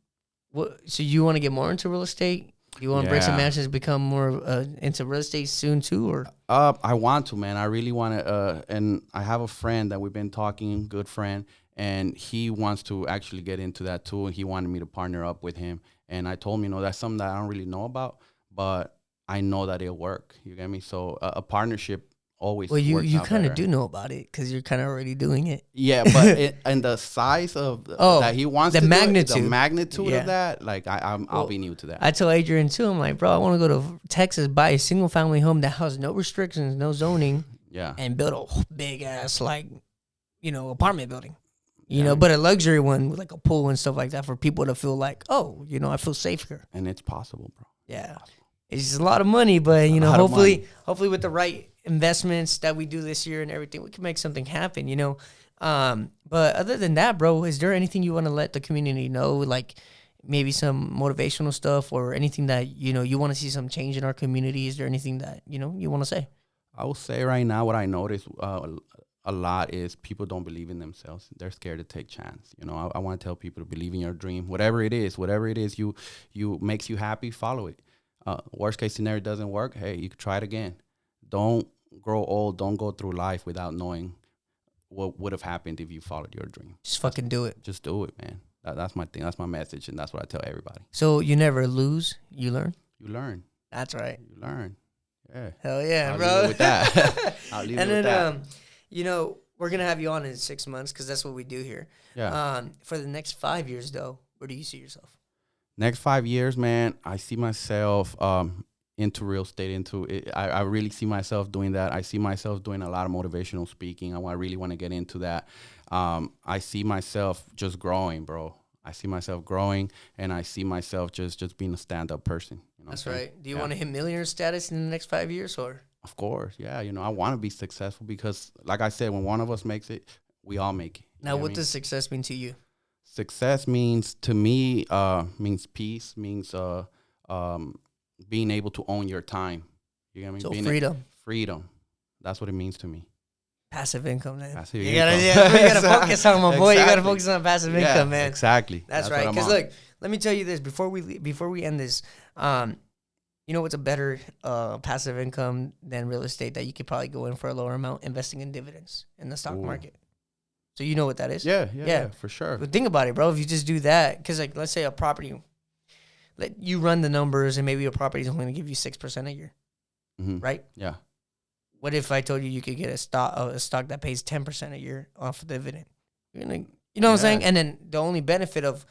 Speaker 1: so you want to get more into real estate? You want Bricks and Mansions to become more into real estate soon too, or?
Speaker 2: I want to, man. I really want to. And I have a friend that we've been talking, good friend, and he wants to actually get into that too. And he wanted me to partner up with him. And I told him, that's something that I don't really know about, but I know that it'll work. You get me? So a partnership always.
Speaker 1: Well,
Speaker 2: works
Speaker 1: you
Speaker 2: out
Speaker 1: kind of
Speaker 2: better.
Speaker 1: do know about it because you're kind of already doing it.
Speaker 2: Yeah, but and the size of that he wants
Speaker 1: the
Speaker 2: to
Speaker 1: magnitude,
Speaker 2: do it, the magnitude of that, like I'll be new to that.
Speaker 1: I tell Adrian too. I'm like, bro, I want to go to Texas, buy a single family home that has no restrictions, no zoning,
Speaker 2: and
Speaker 1: build a big ass apartment building, but a luxury one with like a pool and stuff like that for people to feel like, I feel safe here.
Speaker 2: And it's possible, bro.
Speaker 1: Yeah, it's just a lot of money, but hopefully with the right investments that we do this year and everything, we can make something happen, but other than that, bro, is there anything you want to let the community know, like maybe some motivational stuff or anything that you want to see some change in our community? Is there anything that you want to say?
Speaker 2: I will say right now what I notice a lot is people don't believe in themselves. They're scared to take chance. I want to tell people to believe in your dream, whatever it is you makes you happy, follow it. Worst case scenario doesn't work, hey, you can try it again. Don't grow old. Don't go through life without knowing what would have happened if you followed your dream.
Speaker 1: Just fucking do it.
Speaker 2: Just do it, man. That's my thing. That's my message, and that's what I tell everybody.
Speaker 1: So you never lose. You learn.
Speaker 2: You learn.
Speaker 1: That's right.
Speaker 2: You learn. Yeah.
Speaker 1: Hell yeah,
Speaker 2: I'll
Speaker 1: bro.
Speaker 2: leave it with that. I'll leave it with that.
Speaker 1: We're gonna have you on in 6 months because that's what we do here.
Speaker 2: Yeah.
Speaker 1: For the next 5 years, though, where do you see yourself?
Speaker 2: Next 5 years, man, I see myself into real estate, I really see myself doing that. I see myself doing a lot of motivational speaking. I really want to get into that. I see myself just growing, bro. I see myself growing, and I see myself just being a stand-up person.
Speaker 1: That's right. Do you want to hit millionaire status in the next 5 years, or?
Speaker 2: Of course, yeah. I want to be successful because, like I said, when one of us makes it, we all make it.
Speaker 1: Now, what does success mean to you?
Speaker 2: Success means, to me, means peace, means being able to own your time. You get me?
Speaker 1: So
Speaker 2: being freedom. That's what it means to me.
Speaker 1: Passive income, man.
Speaker 2: Passive
Speaker 1: you
Speaker 2: income.
Speaker 1: gotta focus on my boy. You gotta
Speaker 2: Exactly.
Speaker 1: focus on passive income, man.
Speaker 2: Exactly.
Speaker 1: That's right. Because look, let me tell you this before we end this. You know what's a better passive income than real estate that you could probably go in for a lower amount, investing in dividends in the stock market. So you know what that is?
Speaker 2: Yeah, for sure.
Speaker 1: But think about it, bro. If you just do that, because like let's say a property, let you run the numbers, and maybe a property is only going to give you 6% a year, right?
Speaker 2: Yeah.
Speaker 1: What if I told you you could get a stock that pays 10% a year off of dividend? You know what I'm saying? And then the only benefit of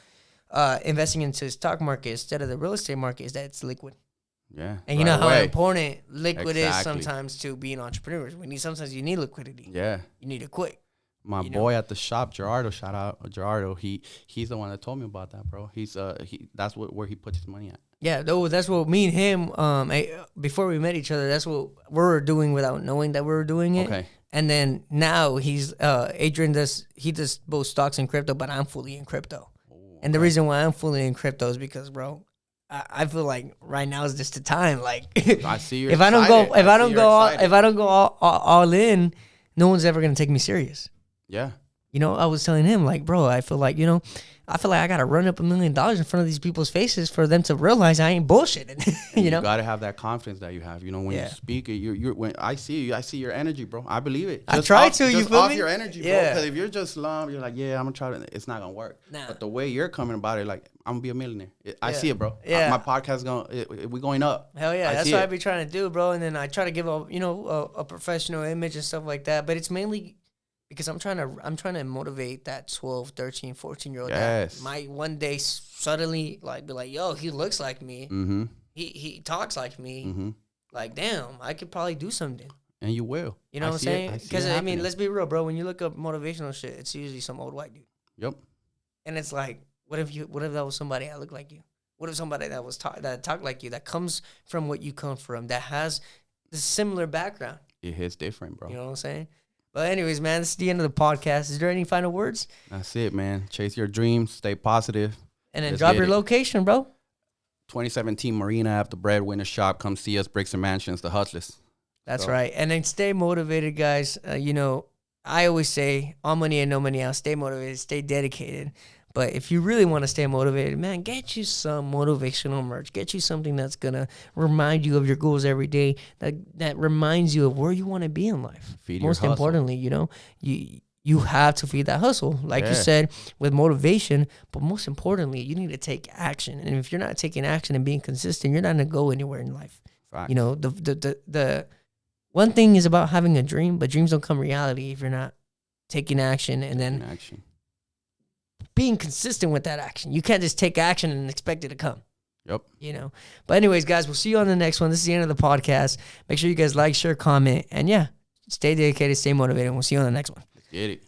Speaker 1: investing into the stock market instead of the real estate market is that it's liquid.
Speaker 2: Yeah.
Speaker 1: And you know how important liquid is sometimes to being entrepreneurs. Sometimes you need liquidity.
Speaker 2: Yeah.
Speaker 1: You need it quick.
Speaker 2: My boy at the shop, Gerardo, shout out Gerardo. He's the one that told me about that, bro. That's where he puts his money at.
Speaker 1: Yeah, that's what me and him. Before we met each other, that's what we were doing without knowing that we were doing it.
Speaker 2: Okay.
Speaker 1: And then now he's Adrian does both stocks and crypto, but I'm fully in crypto. Ooh, and the reason why I'm fully in crypto is because, bro, I feel like right now is just the time. Like,
Speaker 2: I see you.
Speaker 1: If I don't go all in, no one's ever gonna take me serious.
Speaker 2: Yeah.
Speaker 1: You know, I was telling him, like, bro, I feel like I got to run up $1 million in front of these people's faces for them to realize I ain't bullshitting. you know,
Speaker 2: got to have that confidence that you have. You know, when you speak, when I see you, I see your energy, bro. I believe it.
Speaker 1: I try to. You feel
Speaker 2: off
Speaker 1: me?
Speaker 2: your energy, bro. Because if you're just lump, you're like, yeah, I'm gonna try to. It's not gonna work. Nah. But the way you're coming about it, like, I'm gonna be a millionaire. I see it, bro. Yeah. My podcast we're going up.
Speaker 1: Hell yeah, that's what I be trying to do, bro. And then I try to give a professional image and stuff like that. But it's mainly because I'm trying to motivate that 12, 13, 14-year-old that might one day suddenly like be like, yo, he looks like me. Mm-hmm. He talks like me. Mm-hmm. Like, damn, I could probably do something.
Speaker 2: And you will.
Speaker 1: You know what I'm saying? Because, I mean, let's be real, bro. When you look up motivational shit, it's usually some old white dude.
Speaker 2: Yep.
Speaker 1: And it's like, what if that was somebody that looked like you? What if somebody that talked like you, that comes from what you come from, that has the similar background?
Speaker 2: It hits different, bro.
Speaker 1: You know what I'm saying? But anyways, man, this is the end of the podcast. Is there any final words?
Speaker 2: That's it, man. Chase your dreams. Stay positive.
Speaker 1: And then drop your location, bro.
Speaker 2: 2017 Marina Ave, the Breadwinner Shop. Come see us, Bricks and Mansions, the Hustlers.
Speaker 1: That's right. And then stay motivated, guys. I always say, all money and no money out. Stay motivated. Stay dedicated. But if you really want to stay motivated, man, get you some motivational merch. Get you something that's going to remind you of your goals every day, that reminds you of where you want to be in life.
Speaker 2: Feed
Speaker 1: Most
Speaker 2: your
Speaker 1: importantly, you have to feed that hustle. Like you said, with motivation, but most importantly, you need to take action. And if you're not taking action and being consistent, you're not going to go anywhere in life. Facts. The one thing is about having a dream, but dreams don't come reality if you're not taking action and then being consistent with that action. You can't just take action and expect it to come.
Speaker 2: Yep.
Speaker 1: But anyways, guys, we'll see you on the next one. This is the end of the podcast. Make sure you guys like, share, comment, and stay dedicated, stay motivated. We'll see you on the next one.
Speaker 2: Let's get it.